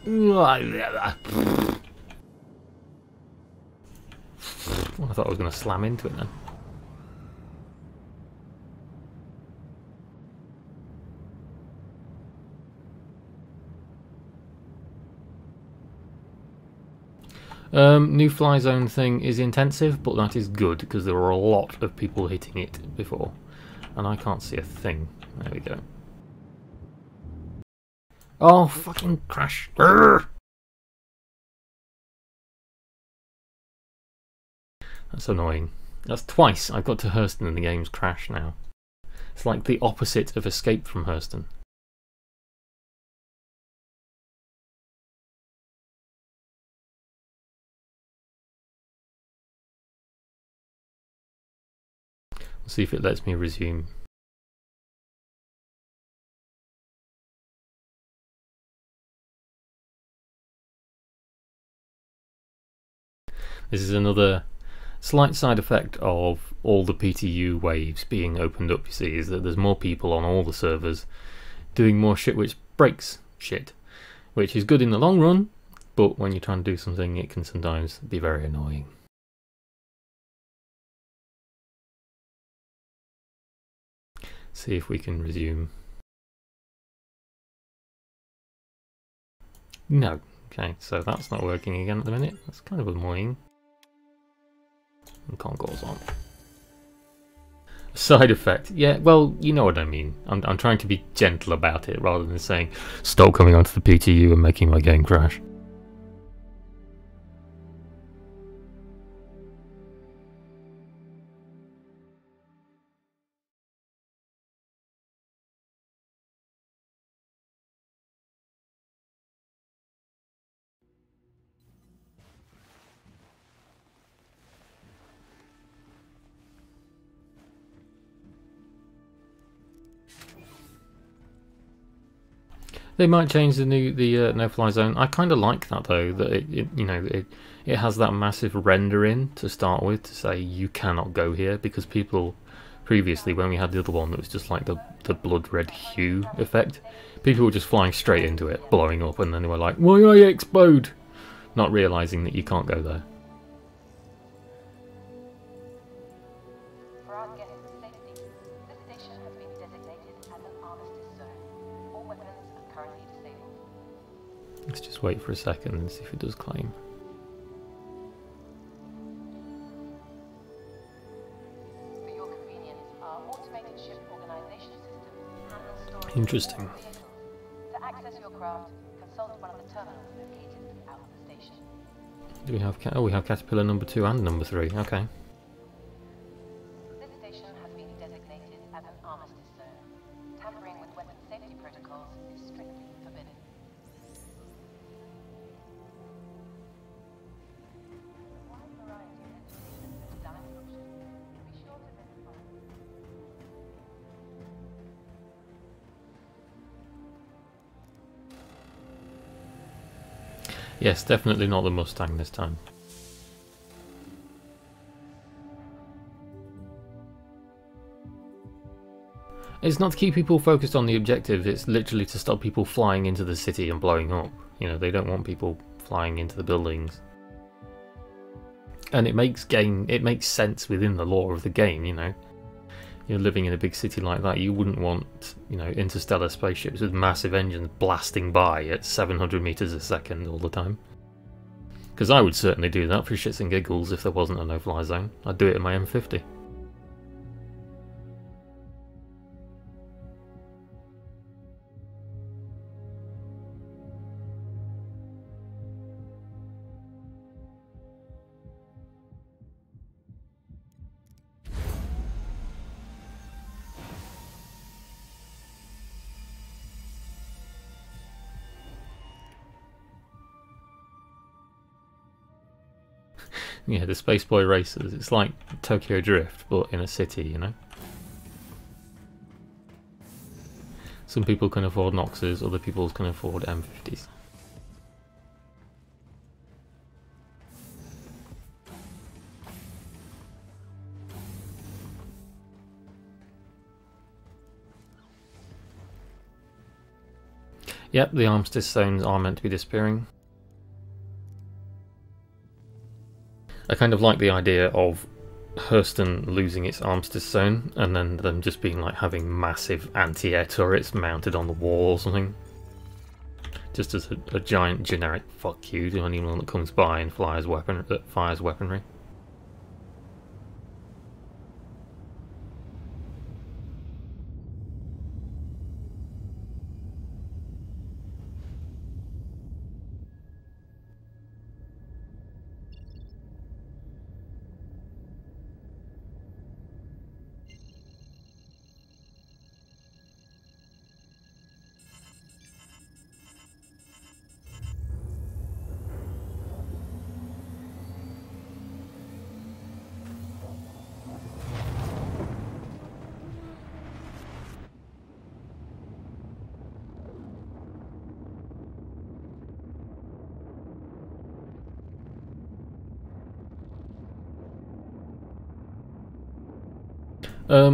Well, I thought I was going to slam into it then. New fly zone thing is intensive, but that is good because there were a lot of people hitting it before, and I can't see a thing. There we go. Oh, fucking crash! Urgh! That's annoying. That's twice I've got to Hurston and the game's crashed now. It's like the opposite of Escape from Hurston. We'll see if it lets me resume. This is another slight side effect of all the PTU waves being opened up, you see, is that there's more people on all the servers doing more shit which breaks shit, which is good in the long run, but when you're trying to do something, it can sometimes be very annoying. See if we can resume. No. Okay, so that's not working again at the minute. That's kind of annoying. And Concourse on. Side effect. Yeah, well, you know what I mean. I'm trying to be gentle about it rather than saying, stop coming onto the PTU and making my game crash. They might change the no-fly zone. I kind of like that though. That it has that massive render in to start with to say you cannot go here, because people previously, when we had the other one that was just like the blood red hue effect, people were just flying straight into it, blowing up, and then they were like, "Why I explode?" Not realizing that you can't go there. Let's just wait for a second and see if it does claim. For your convenience, our automated ship organization system handles storage Interesting. of vehicles. To access your craft, consult one of the terminals located throughout the station. Do we have we have Caterpillar number 2 and number 3. Okay. This station has been designated as an armistice zone. Tampering with weapon safety protocols is strictly forbidden. Yes, definitely not the Mustang this time. It's not to keep people focused on the objective, it's literally to stop people flying into the city and blowing up. You know, they don't want people flying into the buildings. And it makes sense within the lore of the game, you know. You're living in a big city like that, you wouldn't want, you know, interstellar spaceships with massive engines blasting by at 700 meters a second all the time. Because I would certainly do that for shits and giggles if there wasn't a no-fly zone. I'd do it in my M50. Yeah, the Spaceboy racers, it's like Tokyo Drift, but in a city, you know? Some people can afford Noxes, other people can afford M50s. Yep, the armistice zones are meant to be disappearing. I kind of like the idea of Hurston losing its armistice zone and then them just being like having massive anti-air turrets mounted on the wall or something. Just as a giant generic fuck you to anyone that comes by and fires weaponry.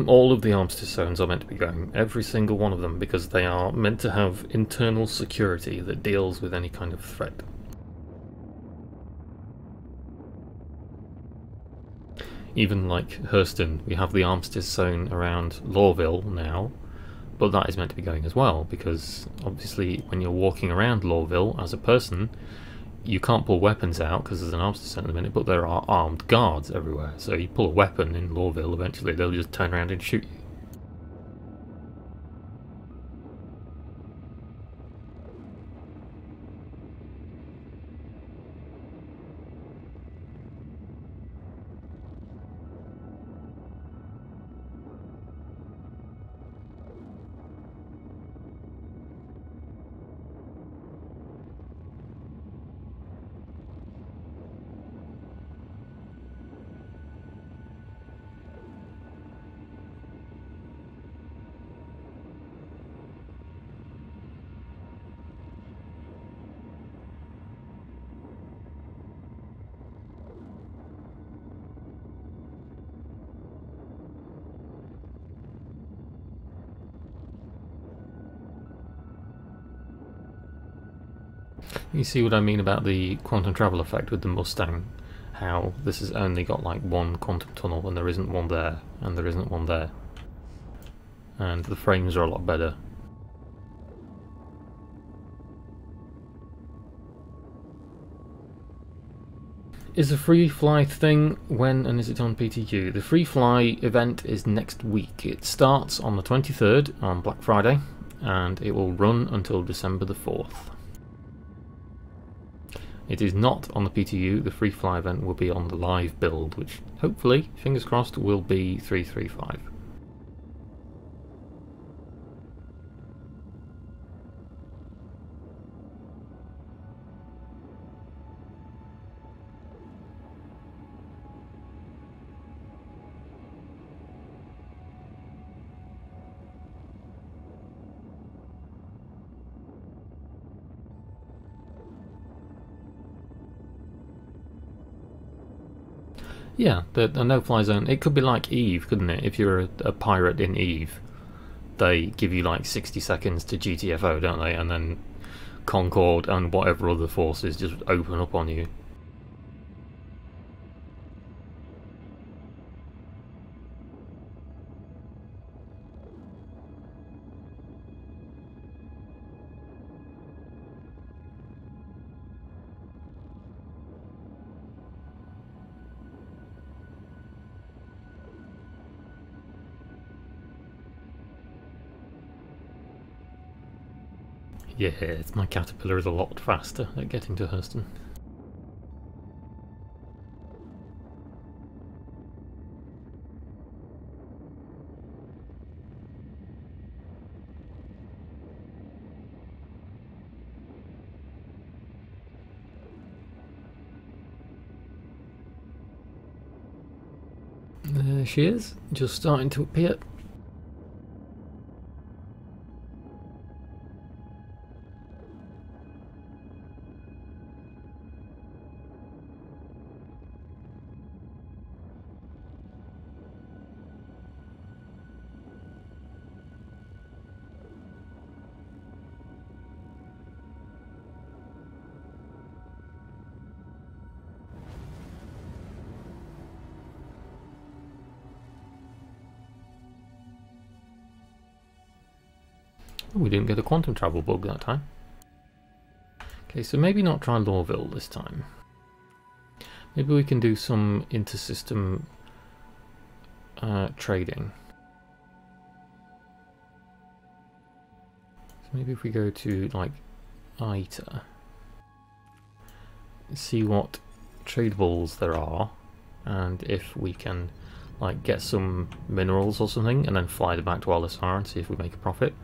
All of the armistice zones are meant to be going, every single one of them, because they are meant to have internal security that deals with any kind of threat. Even like Hurston, we have the armistice zone around Lawville now, but that is meant to be going as well, because obviously when you're walking around Lawville as a person, you can't pull weapons out because there's an armistice zone at the minute, but there are armed guards everywhere, so you pull a weapon in Lawville, eventually they'll just turn around and shoot you. You see what I mean about the quantum travel effect with the Mustang? How this has only got like one quantum tunnel and there isn't one there, and there isn't one there. And the frames are a lot better. Is the free fly thing when and is it on PTU? The free fly event is next week. It starts on the 23rd on Black Friday and it will run until December the 4th. It is not on the PTU. The free fly event will be on the live build, which hopefully, fingers crossed, will be 335. Yeah, the no-fly zone, it could be like EVE, couldn't it? If you're a pirate in EVE, they give you like 60 seconds to GTFO, don't they? And then Concord and whatever other forces just open up on you. Yeah, my caterpillar is a lot faster at getting to Hurston. There she is, just starting to appear. We didn't get a quantum travel bug that time. Okay, so maybe not try Lawville this time. Maybe we can do some inter-system trading. So maybe if we go to like ITA, see what tradables there are, and if we can like get some minerals or something, and then fly them back to LSR and see if we make a profit.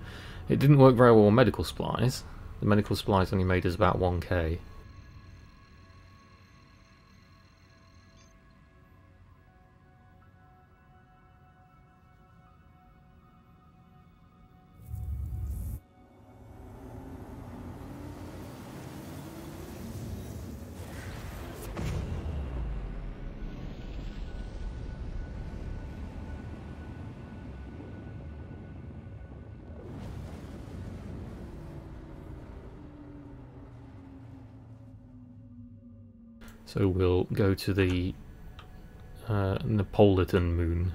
It didn't work very well on medical supplies. The medical supplies only made us about 1k. So we'll go to the Napolitan Moon,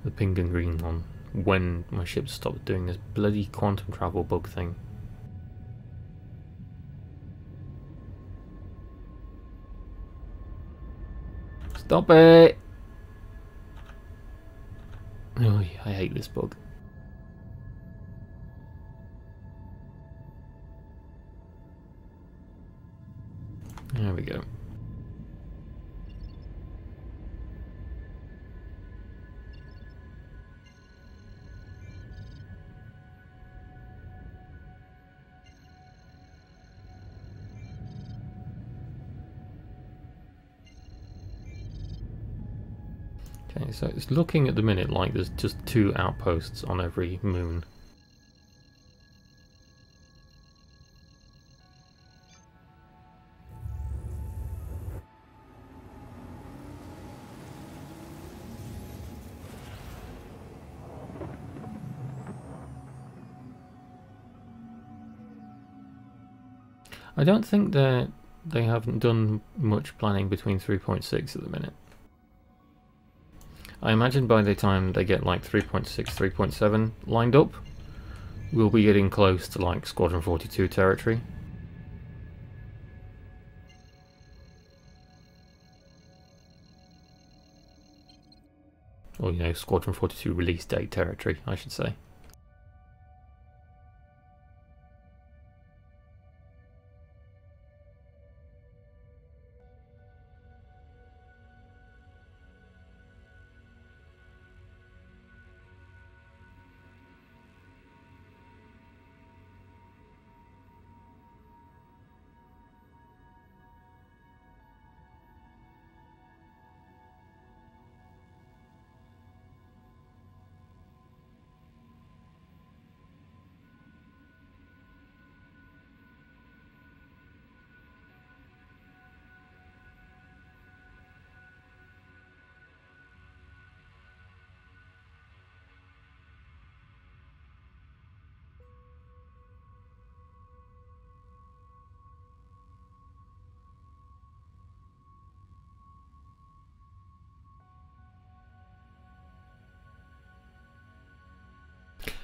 the pink and green one, when my ship stopped doing this bloody quantum travel bug thing. Stop it! Oh, I hate this bug. There we go. Okay, so it's looking at the minute like there's just 2 outposts on every moon. I don't think they haven't done much planning between 3.6 at the minute. I imagine by the time they get like 3.6, 3.7 lined up, we'll be getting close to like Squadron 42 territory. Or, you know, Squadron 42 release date territory, I should say.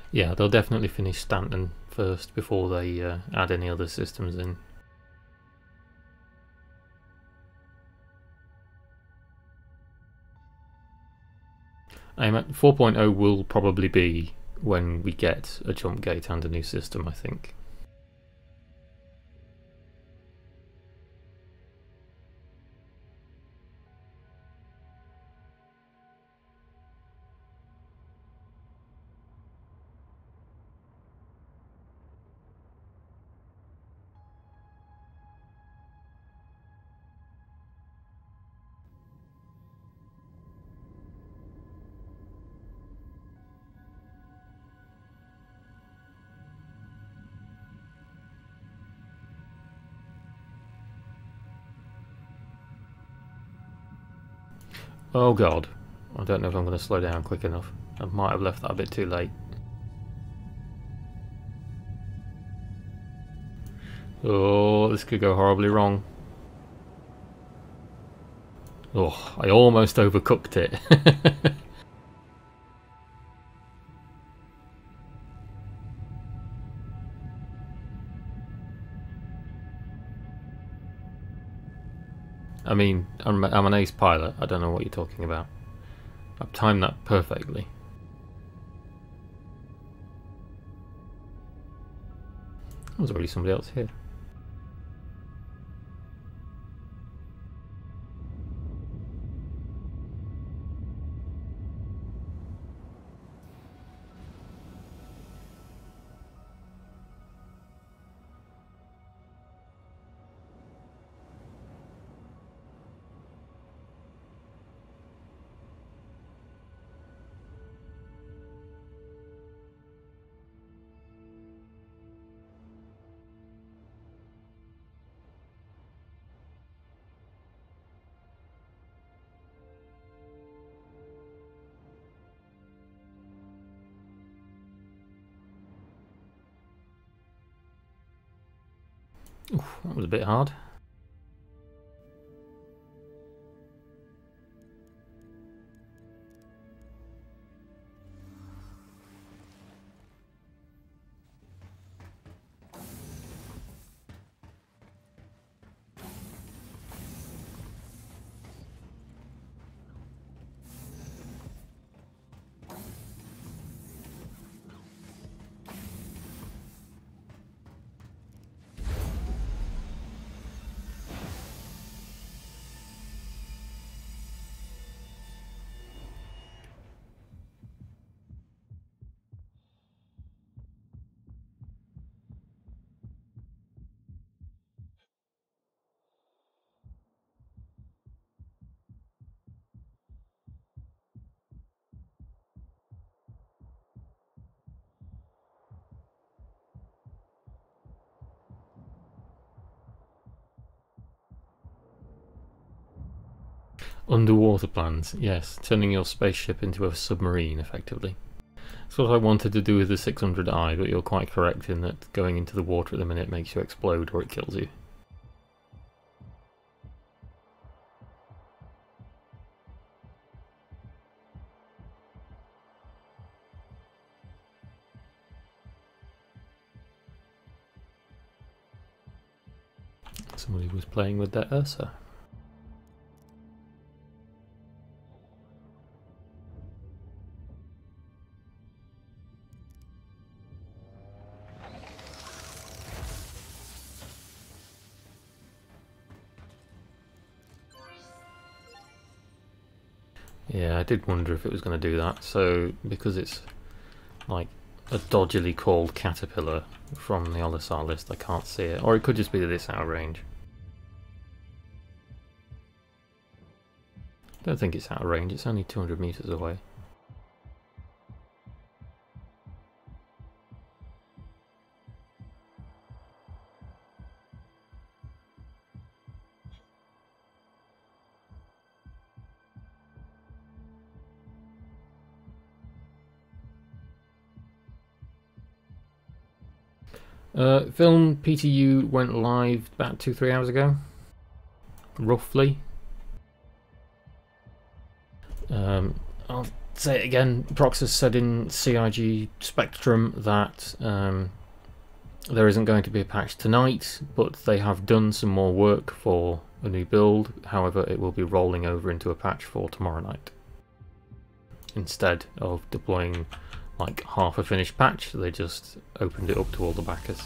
Yeah, they'll definitely finish Stanton first before they add any other systems in. I'm at 4.0 will probably be when we get a jump gate and a new system, I think. Oh god, I don't know if I'm going to slow down quick enough. I might have left that a bit too late. Oh, this could go horribly wrong. Oh, I almost overcooked it. I mean, I'm an ace pilot, I don't know what you're talking about. I've timed that perfectly. There's already somebody else here. Oof, that was a bit hard. Underwater plans, yes, turning your spaceship into a submarine, effectively. That's what I wanted to do with the 600i, but you're quite correct in that going into the water at the minute makes you explode or it kills you. Somebody was playing with their Ursa. Yeah, I did wonder if it was going to do that. So, because it's like a dodgily called caterpillar from the Olisar list, I can't see it. Or it could just be that it's out of range. I don't think it's out of range, it's only 200 meters away. Film PTU went live about 2-3 hours ago, roughly. I'll say it again, Proxus said in CIG Spectrum that there isn't going to be a patch tonight, but they have done some more work for a new build. However, it will be rolling over into a patch for tomorrow night. Instead of deploying like half a finished patch, they just opened it up to all the backers.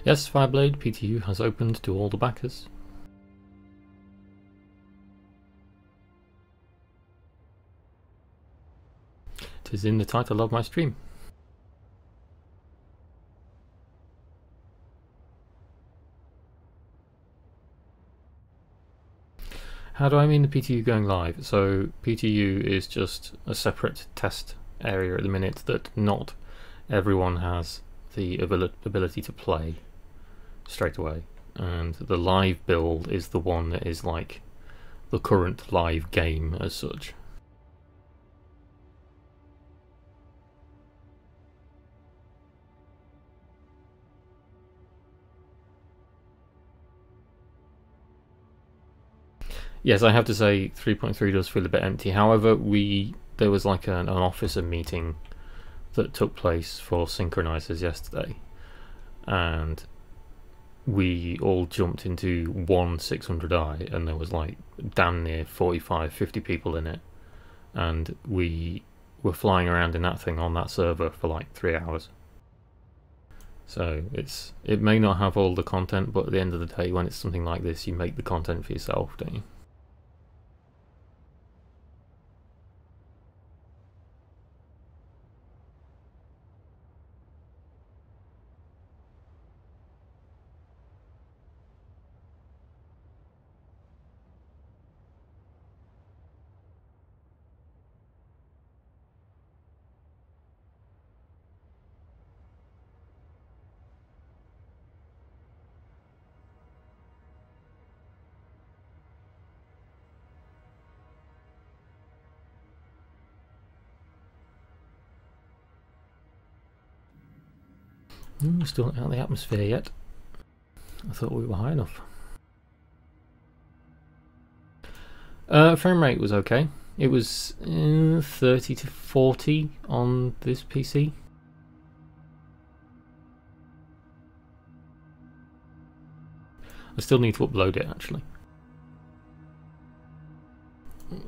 Yes, Fireblade PTU has opened to all the backers. It is in the title of my stream. How do I mean the PTU going live? So PTU is just a separate test area at the minute that not everyone has the ability to play straight away, and the live build is the one that is like the current live game as such. Yes, I have to say 3.3 does feel a bit empty. However, there was like an officer meeting that took place for synchronizers yesterday, and we all jumped into one 600i, and there was like damn near 45-50 people in it, and we were flying around in that thing on that server for like 3 hours. So it may not have all the content, but at the end of the day, when it's something like this, you make the content for yourself, don't you? Still not out of the atmosphere yet. I thought we were high enough. Frame rate was okay. It was 30 to 40 on this PC. I still need to upload it actually.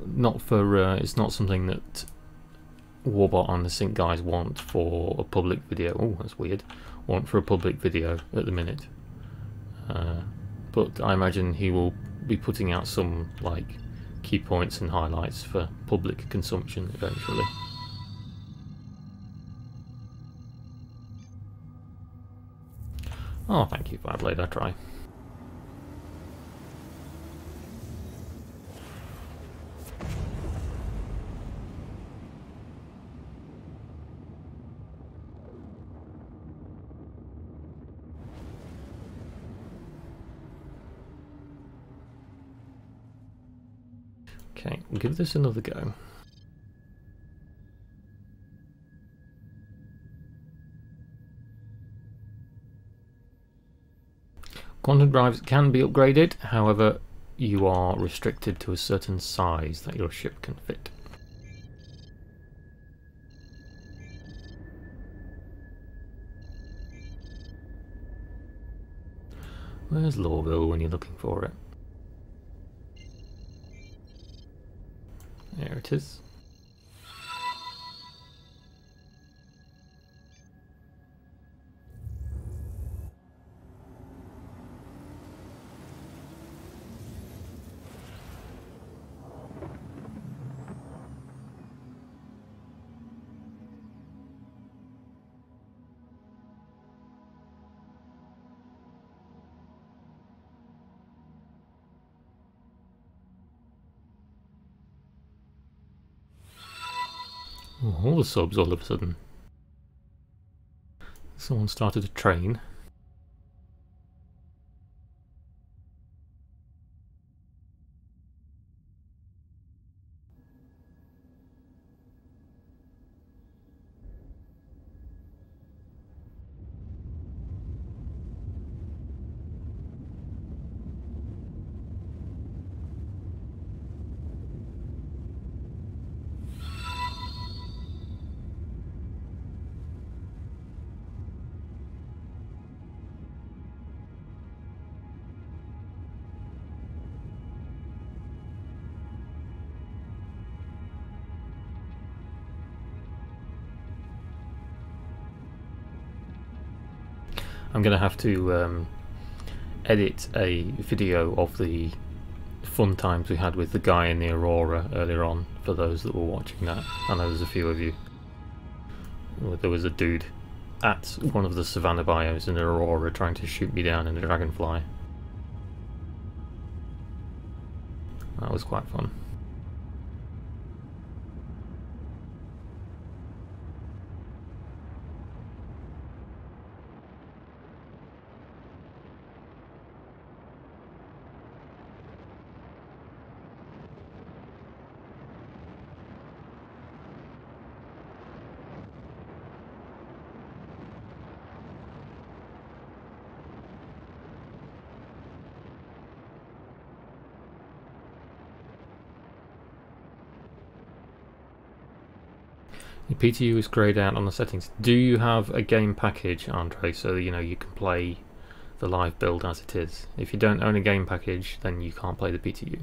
Not for it's not something that Warbot and the Sync guys want for a public video. Oh, that's weird. Want for a public video at the minute. But I imagine he will be putting out some like key points and highlights for public consumption eventually. Oh, thank you, Fireblade, I try. Okay, we'll give this another go. Quantum drives can be upgraded, however, you are restricted to a certain size that your ship can fit. Where's Lorville when you're looking for it? There it is. Oh, all the subs all of a sudden. Someone started a train. I'm going to have to edit a video of the fun times we had with the guy in the Aurora earlier on, for those that were watching that. I know there's a few of you. There was a dude at one of the savannah biomes in the Aurora trying to shoot me down in a Dragonfly. That was quite fun. The PTU is greyed out on the settings. Do you have a game package, Andre, so you know you can play the live build as it is? If you don't own a game package, then you can't play the PTU.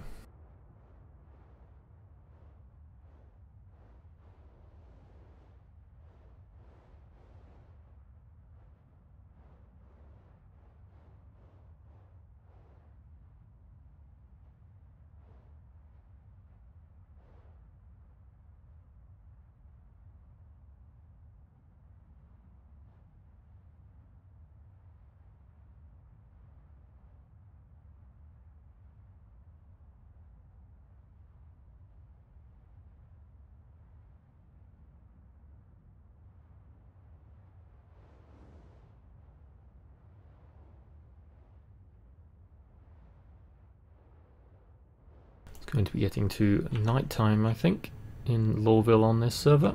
Going to be getting to night time, I think, in Lorville on this server.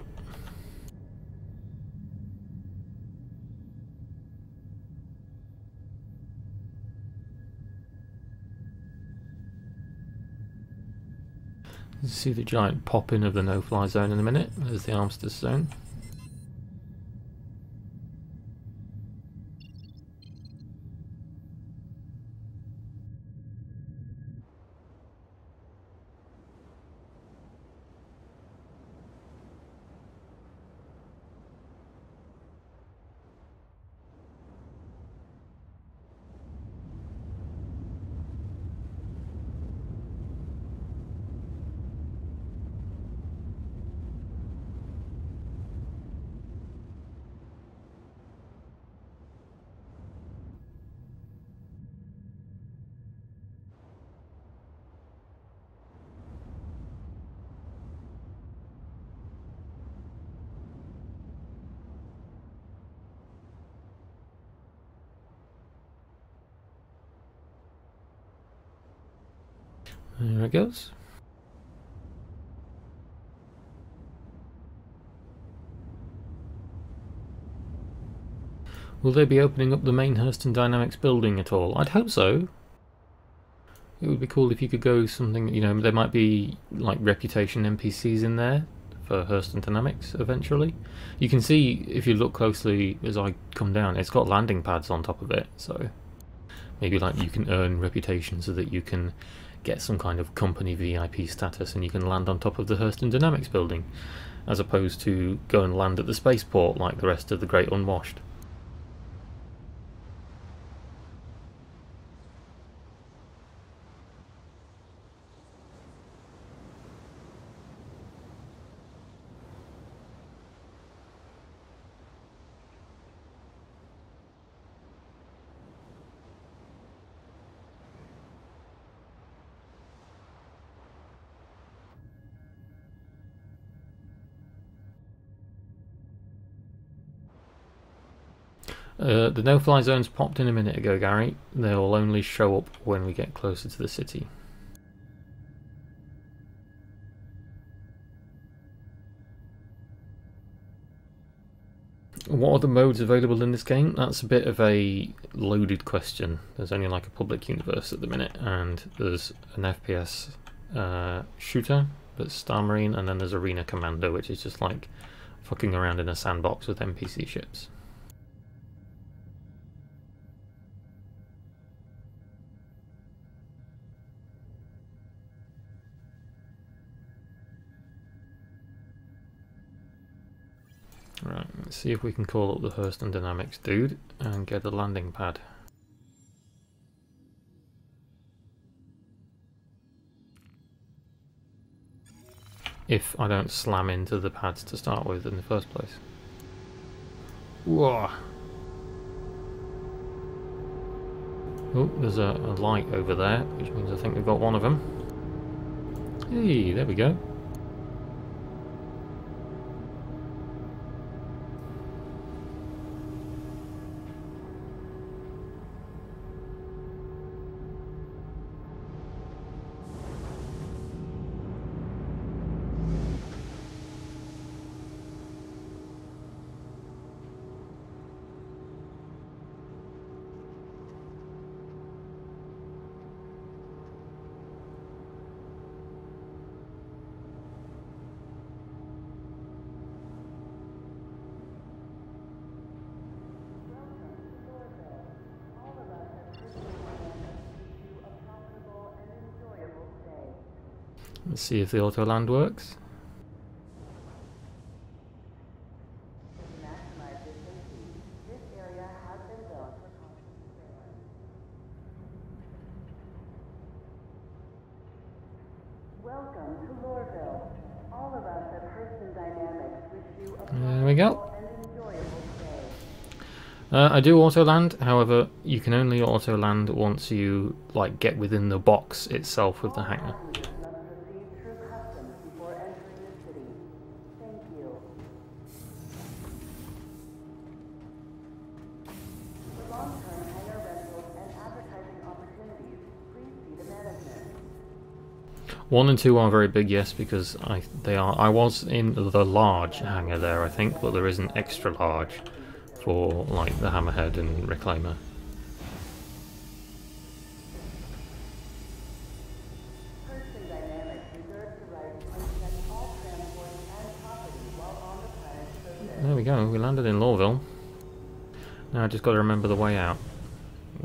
See the giant pop-in of the no-fly zone in a minute. There's the armistice zone. There it goes. Will they be opening up the main Hurston Dynamics building at all? I'd hope so. It would be cool if you could go something, you know, there might be like reputation NPCs in there for Hurston Dynamics eventually. You can see, if you look closely as I come down, it's got landing pads on top of it, so maybe like you can earn reputation so that you can get some kind of company VIP status and you can land on top of the Hurston Dynamics building, as opposed to go and land at the spaceport like the rest of the Great Unwashed. The no-fly zones popped in a minute ago, Gary. They'll only show up when we get closer to the city. What are the modes available in this game? That's a bit of a loaded question. There's only like a public universe at the minute, and there's an FPS shooter that's Star Marine, and then there's Arena Commando, which is just like fucking around in a sandbox with NPC ships. Right, let's see if we can call up the Hurston Dynamics dude and get a landing pad. If I don't slam into the pads to start with in the first place. Whoa! Oh, there's a light over there, which means I think we've got one of them. Hey, there we go. Let's see if the auto land works. There we go. I do auto land, however, you can only auto land once you like get within the box itself with the hangar. One and two are very big, yes, because I was in the large hangar there, I think, but there is an extra large for like the Hammerhead and Reclaimer. go. We landed in Lawville. Now I just got to remember the way out.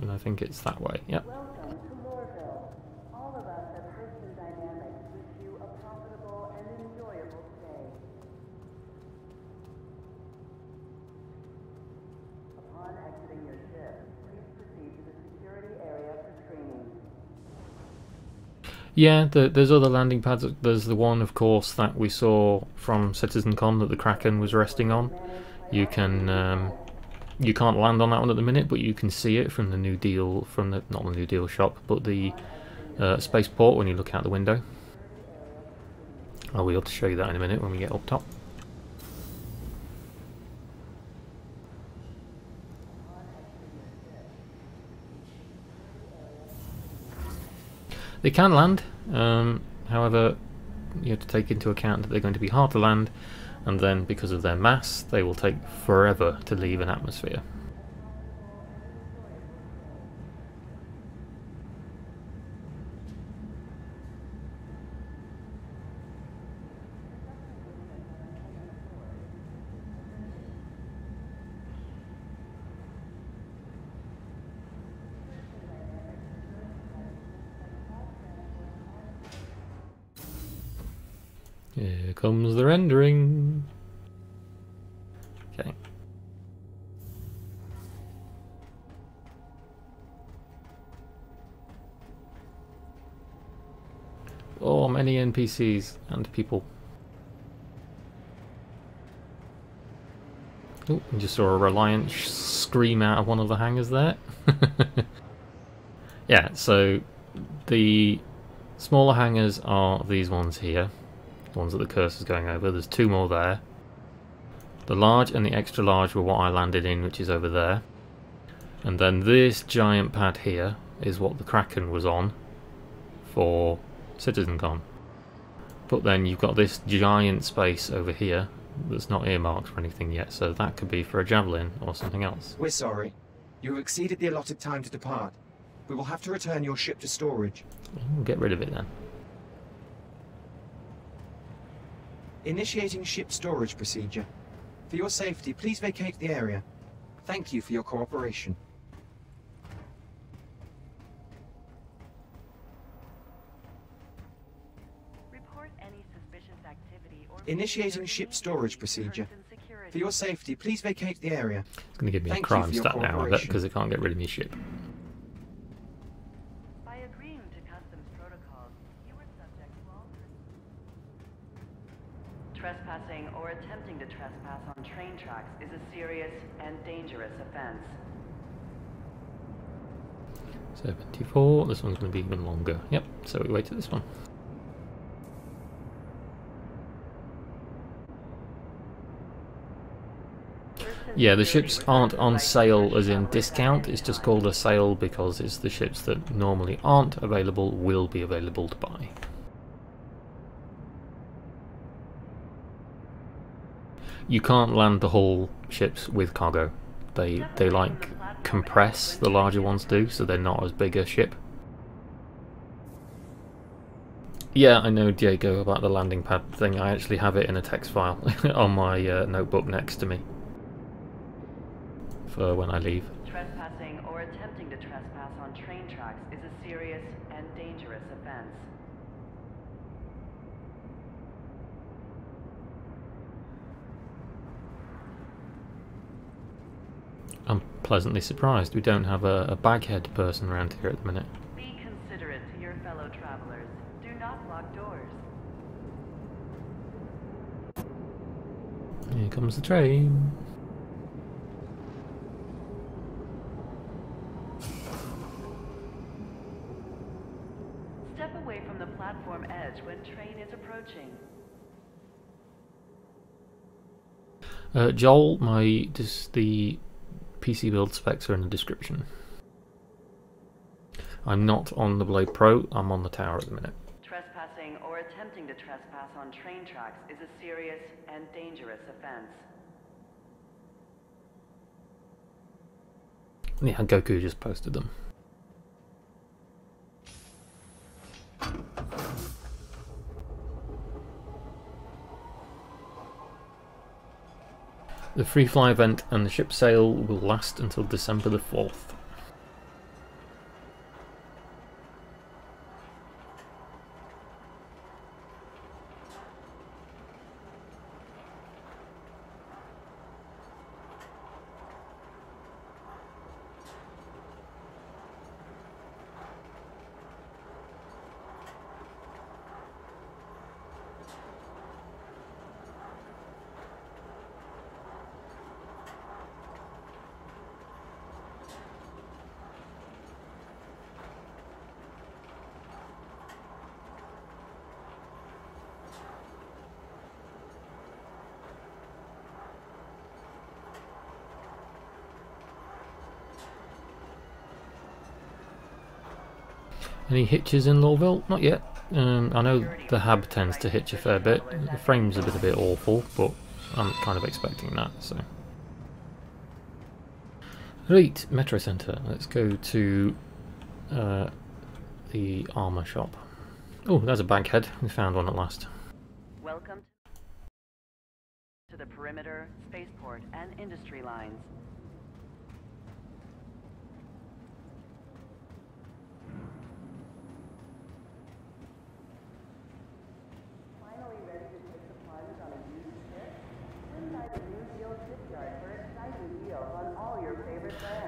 And I think it's that way. Yep. Welcome to Moorville. All of us at Person Dynamics wish you a profitable and enjoyable stay. Upon exiting your ship, please proceed to the security area for training. Yeah, there's other landing pads. There's the one, of course, that we saw from CitizenCon that the Kraken was resting on. You can you can't land on that one at the minute, but you can see it from the New Deal, from the not the New Deal shop, but the spaceport when you look out the window. I'll be able to show you that in a minute when we get up top. They can land, however, you have to take into account that they're going to be hard to land, and then because of their mass, they will take forever to leave an atmosphere. Here comes the rendering. Okay. Oh, many NPCs and people. Oh, you just saw a Reliant scream out of one of the hangars there. Yeah, so the smaller hangars are these ones here. The ones that the cursor's going over. There's two more there. The large and the extra large were what I landed in, which is over there. And then this giant pad here is what the Kraken was on for CitizenCon. But then you've got this giant space over here that's not earmarked for anything yet, so that could be for a Javelin or something else. We're sorry. You have exceeded the allotted time to depart. We will have to return your ship to storage. We'll get rid of it then. Initiating ship storage procedure. For your safety, please vacate the area. Thank you for your cooperation. Report any suspicious activity or Initiating ship storage procedure. For your safety, please vacate the area. It's going to give me Thank a crime you for your stat now, I bet, cooperation. because it can't get rid of my ship. By agreeing to customs protocols, you are subject to all trespassing or attempting to trespass on train tracks is a serious and dangerous offense. 74, this one's going to be even longer. Yep, so we wait to this one. Yeah, the ships aren't on sale as in discount, it's just called a sale because it's the ships that normally aren't available will be available to buy. You can't land the whole ships with cargo. They like compress, the larger ones do, so they're not as big a ship. Yeah, I know, Diego, about the landing pad thing. I actually have it in a text file on my notebook next to me for when I leave. Trespassing or attempting to trespass on train tracks is a serious and dangerous offense. I'm pleasantly surprised we don't have a baghead person around here at the minute. Be considerate to your fellow travelers. Do not lock doors. Here comes the train. Step away from the platform edge when train is approaching. Joel, the PC build specs are in the description. I'm not on the Blade Pro, I'm on the tower at the minute. Trespassing or attempting to trespass on train tracks is a serious and dangerous offense. Yeah, Goku just posted them. The free fly event and the ship sale will last until December the 4th. Any hitches in Lawville? Not yet. I know the hab tends to hitch a fair bit. The frame's a bit awful, but I'm kind of expecting that. So, right, Metro Centre. Let's go to the armour shop. Oh, there's a baghead. We found one at last. Welcome to the perimeter, spaceport, and industry lines.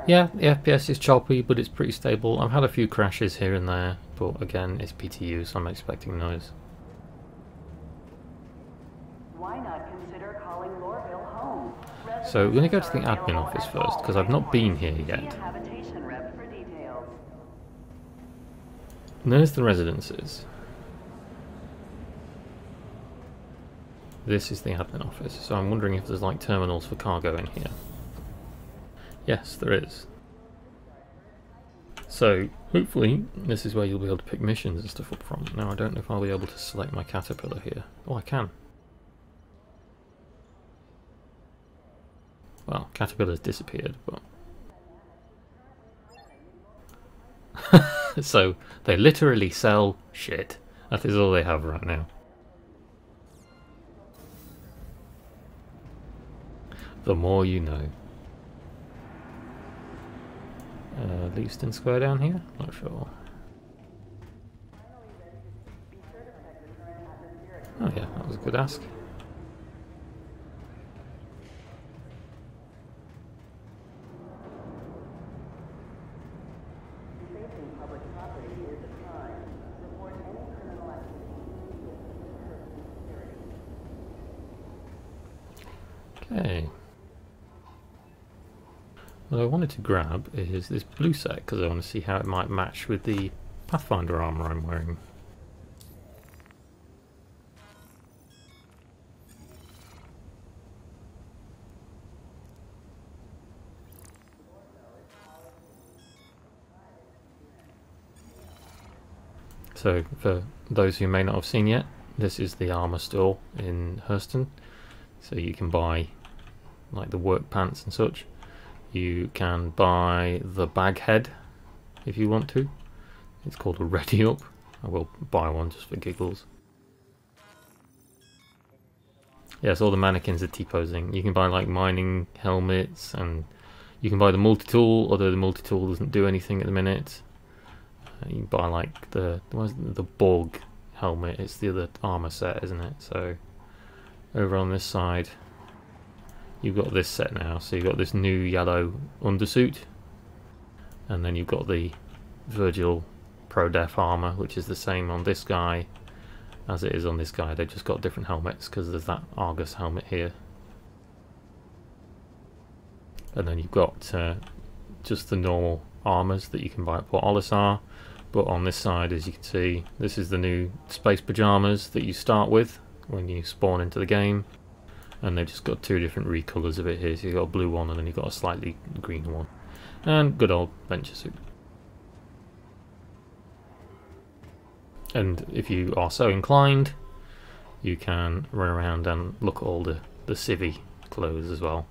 Yeah, the FPS is choppy, but it's pretty stable. I've had a few crashes here and there, but again, it's PTU, so I'm expecting noise. Why not consider calling Lorville home? So we're going to go to the admin office first, because I've not been here yet. And there's the residences. This is the admin office, so I'm wondering if there's like terminals for cargo in here. Yes, there is. So, hopefully, this is where you'll be able to pick missions and stuff up from. Now, I don't know if I'll be able to select my caterpillar here. Oh, I can. Well, caterpillar's disappeared, but... So, they literally sell shit. That is all they have right now. The more you know. Leaston Square down here? Not sure. Oh yeah, that was a good ask. Okay. What I wanted to grab is this blue set because I want to see how it might match with the Pathfinder armour I'm wearing. So for those who may not have seen yet, this is the Armour Store in Hurston. So you can buy like the work pants and such. You can buy the bag head if you want to. It's called a Ready Up. I will buy one just for giggles. Yes, all the mannequins are T-posing. You can buy like mining helmets, and you can buy the multi-tool, although the multi-tool doesn't do anything at the minute. You can buy like the Borg helmet. It's the other armor set, isn't it? So over on this side you've got this set now, so you've got this new yellow undersuit, and then you've got the Virgil Pro Def armor, which is the same on this guy as it is on this guy. They've just got different helmets because there's that Argus helmet here, and then you've got just the normal armors that you can buy at Port Olisar. But on this side, as you can see, this is the new space pajamas that you start with when you spawn into the game. And they've just got two different recolours of it here. So you've got a blue one and then you've got a slightly green one. And good old Venture suit. And if you are so inclined, you can run around and look at all the civvy clothes as well.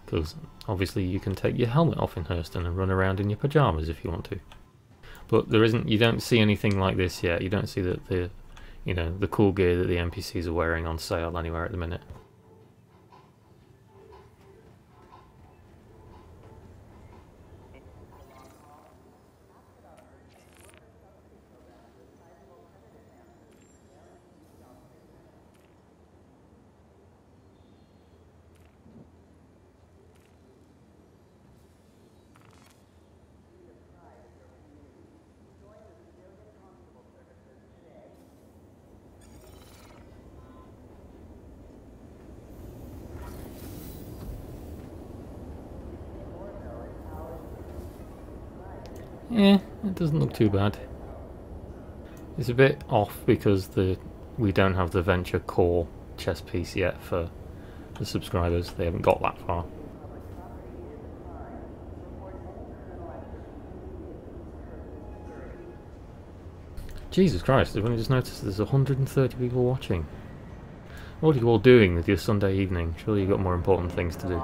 Because obviously you can take your helmet off in Hurston and run around in your pyjamas if you want to. But there isn't, you don't see anything like this yet. You don't see the cool gear that the NPCs are wearing on sale anywhere at the minute. Yeah, it doesn't look too bad. It's a bit off because we don't have the Venture Core chest piece yet for the subscribers. They haven't got that far. Jesus Christ, I've only just noticed there's 130 people watching. What are you all doing with your Sunday evening? Surely you've got more important things to do.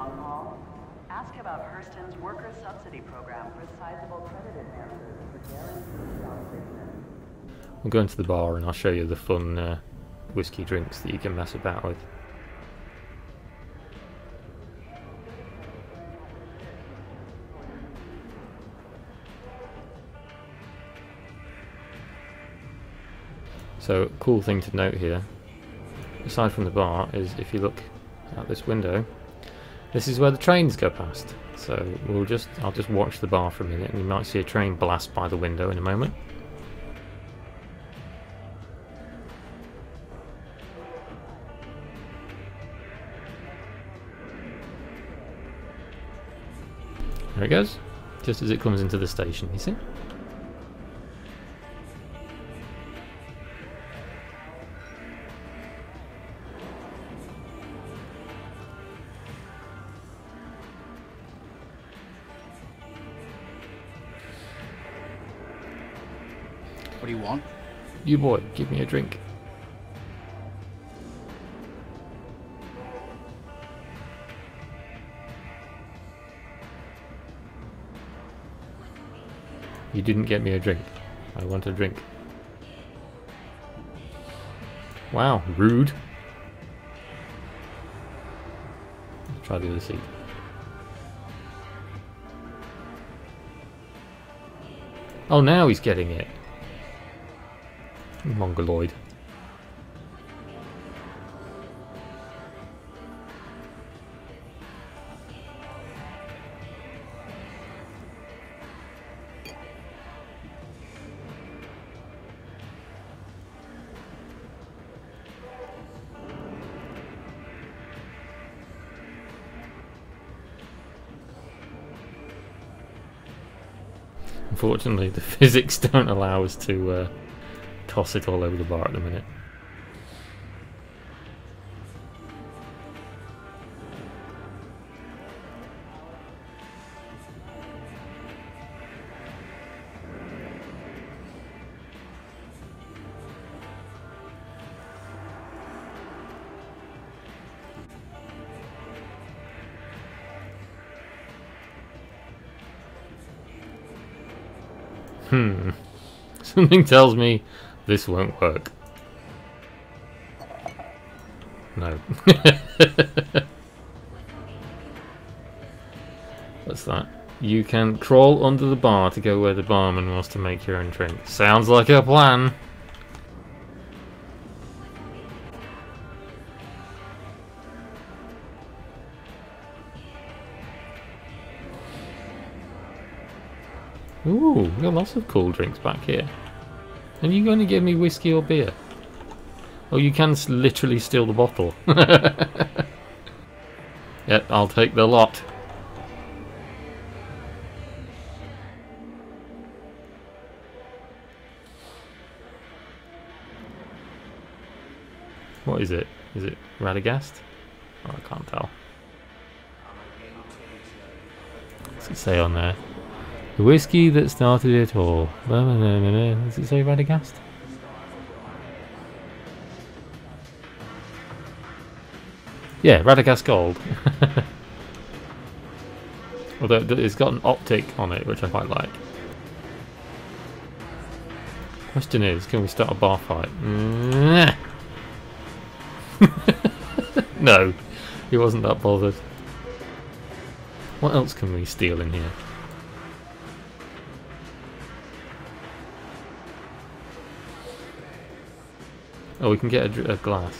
Ask about Hurston's workers' subsidy program for sizable credit advances for guaranteed job placement. We'll go into the bar and I'll show you the fun whiskey drinks that you can mess about with. So, cool thing to note here, aside from the bar, is if you look out this window, this is where the trains go past. So I'll just watch the bar for a minute, and you might see a train blast by the window in a moment. There it goes, just as it comes into the station, you see? What do you want? You boy, give me a drink. You didn't get me a drink. I want a drink. Wow, rude. Let's try the other seat. Oh, now he's getting it. Mongoloid. Unfortunately, the physics don't allow us to toss it all over the bar at the minute. Something tells me this won't work. No. What's that? You can crawl under the bar to go where the barman wants to make your own drink. Sounds like a plan. Ooh, we've got lots of cool drinks back here. And you going to give me whiskey or beer? Oh, you can literally steal the bottle. Yep, I'll take the lot. What is it? Is it Radagast? Oh, I can't tell. What's it say on there? The whiskey that started it all. Does it say Radagast? Yeah, Radagast Gold. Although it's got an optic on it, which I quite like. Question is, can we start a bar fight? No, he wasn't that bothered. What else can we steal in here? Oh, we can get a glass.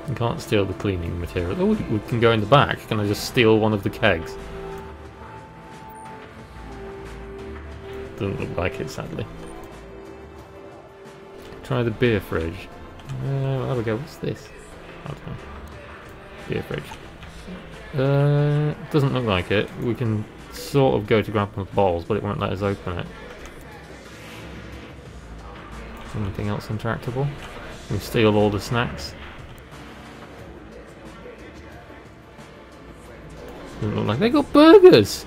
We can't steal the cleaning material. Oh, we can go in the back. Can I just steal one of the kegs? Doesn't look like it, sadly. Try the beer fridge. There we go. What's this? I don't know. Beer fridge. Doesn't look like it. We can sort of go to grab one of the bottles, but it won't let us open it. Anything else interactable? We steal all the snacks. Doesn't look like they got burgers!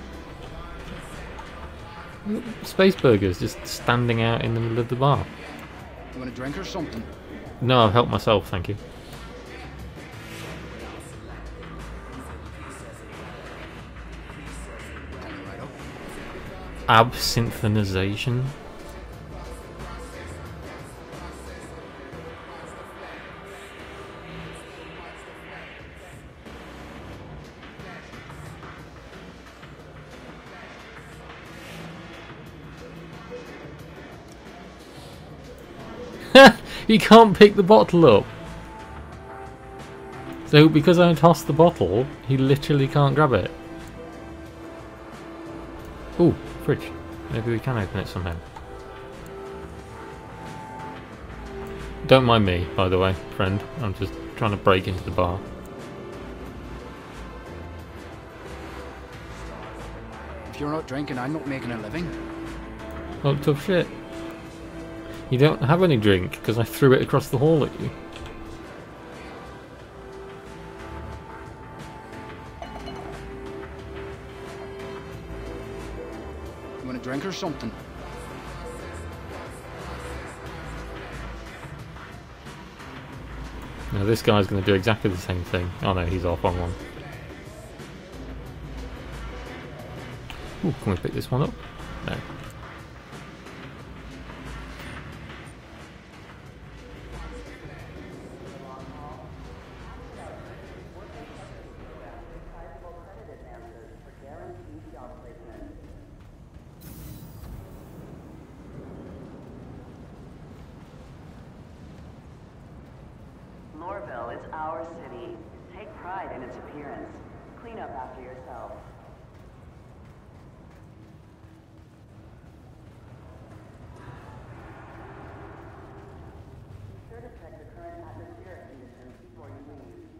Space burgers just standing out in the middle of the bar. You want a drink or something? No, I've helped myself, thank you. Absinthanization. You can't pick the bottle up. So because I tossed the bottle, he literally can't grab it. Ooh, fridge. Maybe we can open it somehow. Don't mind me, by the way, friend. I'm just trying to break into the bar. If you're not drinking, I'm not making a living. Oh, tough shit. You don't have any drink because I threw it across the hall at you. You want a drink or something? Now this guy's going to do exactly the same thing. Oh no, he's off on one. Ooh, can we pick this one up? No. Lorville is our city. Take pride in its appearance. Clean up after yourself. Be sure to check the current atmospheric conditions before you leave.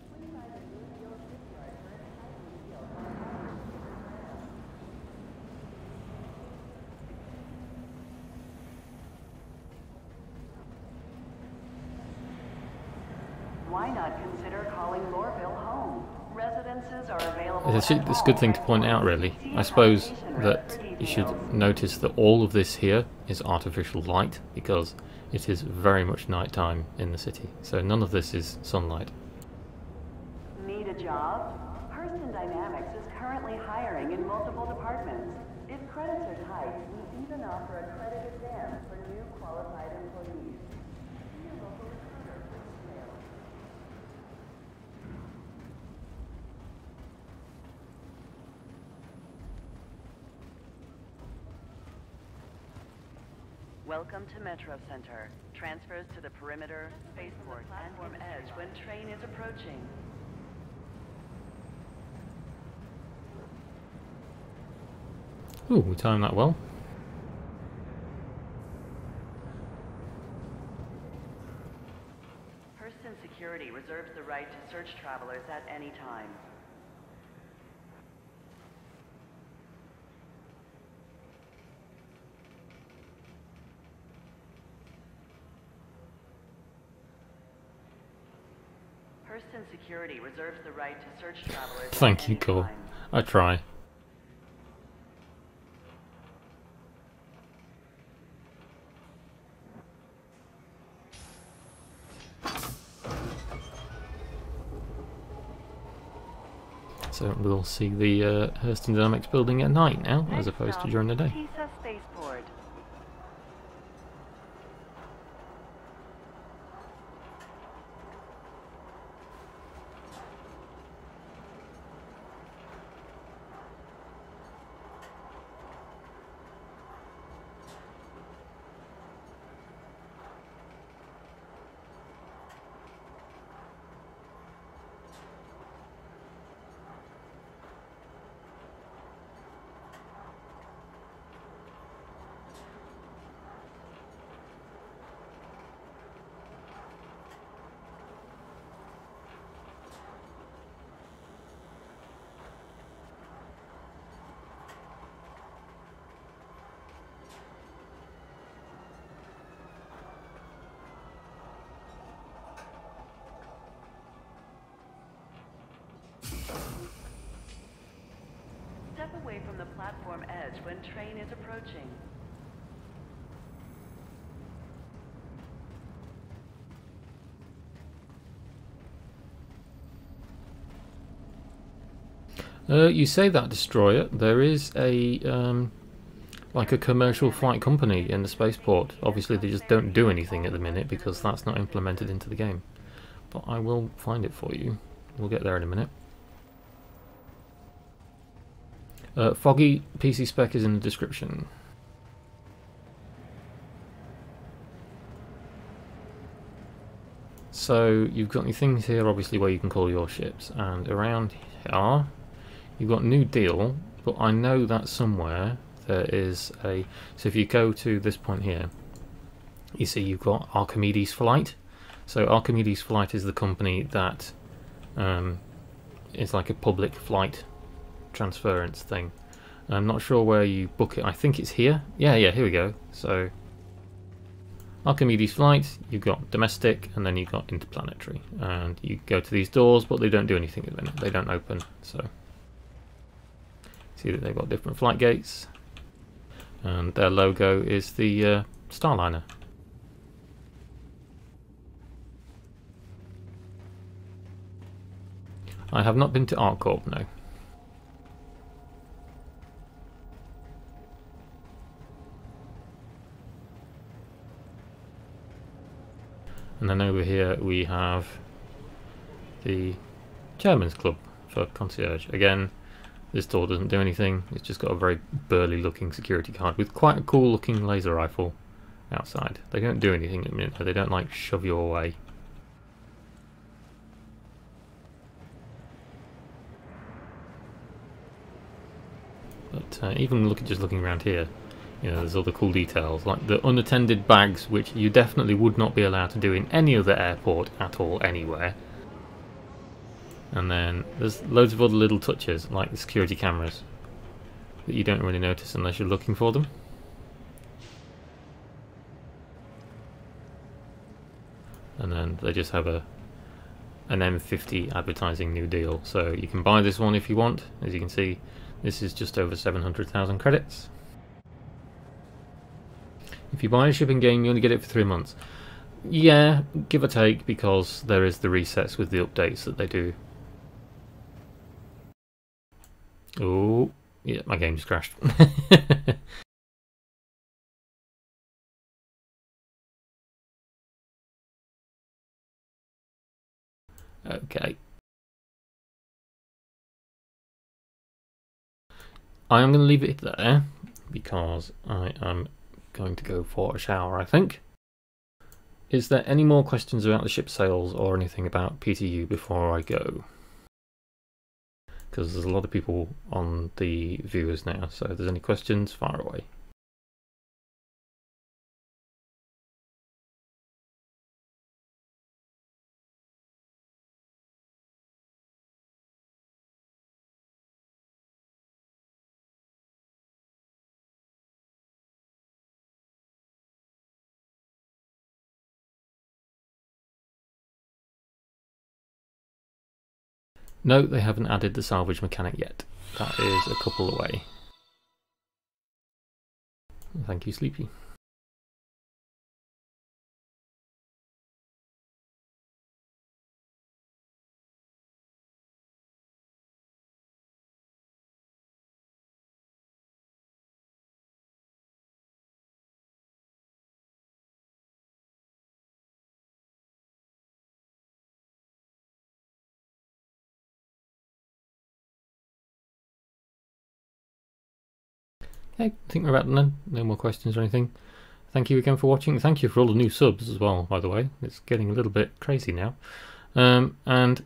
Swing by the new Steel shipyard for exciting deals on the Why not consider calling Lorville home? Residences are available. It's a good thing to point out, really. I suppose that you should notice that all of this here is artificial light because it is very much night time in the city. So none of this is sunlight. Need a job? Hurston Dynamics is currently hiring in multiple departments. If credits are tight, we even offer a credit exam for new qualified employees. See your local recruiter for details. Welcome to Metro Center. Transfers to the perimeter, spaceport, platform edge when train is approaching. Ooh, we timed that well. Hurston Security reserves the right to search travelers at any time. Hurston Security reserves the right to search travelers. Thank you, Cole. I try. So we'll see the Hurston Dynamics building at night now, as opposed to during the day. Spaceport. away from the platform edge when train is approaching. You say that, Destroyer. There is a like a commercial flight company in the spaceport. Obviously they just don't do anything at the minute because that's not implemented into the game. But I will find it for you. We'll get there in a minute. Foggy PC spec is in the description. So you've got your things here obviously where you can call your ships, and around here you've got New Deal, but I know that somewhere there is a... So if you go to this point here, you see you've got Archimedes Flight. So Archimedes Flight is the company that is like a public flight transference thing. I'm not sure where you book it. I think it's here. Yeah, here we go. So Archimedes Flight, you've got domestic, and then you've got interplanetary. And you go to these doors, but they don't do anything at the minute. They don't open. So see that they've got different flight gates, and their logo is the Starliner. I have not been to ArcCorp, no. And then over here we have the Chairman's Club for Concierge. Again, this door doesn't do anything, it's just got a very burly looking security guard with quite a cool looking laser rifle outside. They don't do anything at the minute, they don't like shove you away. But even just looking around here, you know, there's other cool details, like the unattended bags, which you definitely would not be allowed to do in any other airport at all, anywhere. And then there's loads of other little touches, like the security cameras, that you don't really notice unless you're looking for them. And then they just have an M50 advertising New Deal, so you can buy this one if you want. As you can see, this is just over 700,000 credits. If you buy a shipping game, you only get it for 3 months. Yeah, give or take, because there is the resets with the updates that they do. Oh, yeah, my game just crashed. Okay. I am going to leave it there because I am going to go for a shower, I think. Is there any more questions about the ship sales or anything about PTU before I go? Because there's a lot of people on the viewers now, so if there's any questions, fire away. No, they haven't added the salvage mechanic yet. That is a couple away. Thank you, Sleepy. Okay, I think we're about done then. No more questions or anything. Thank you again for watching. Thank you for all the new subs as well, by the way. It's getting a little bit crazy now. And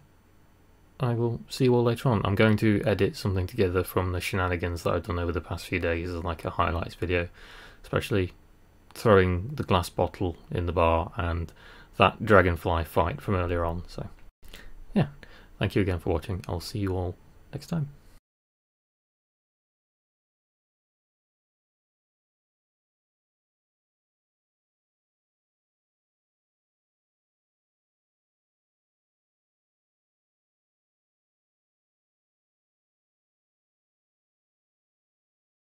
I will see you all later on. I'm going to edit something together from the shenanigans that I've done over the past few days as like a highlights video. Especially throwing the glass bottle in the bar and that Dragonfly fight from earlier on. So, yeah. Thank you again for watching. I'll see you all next time.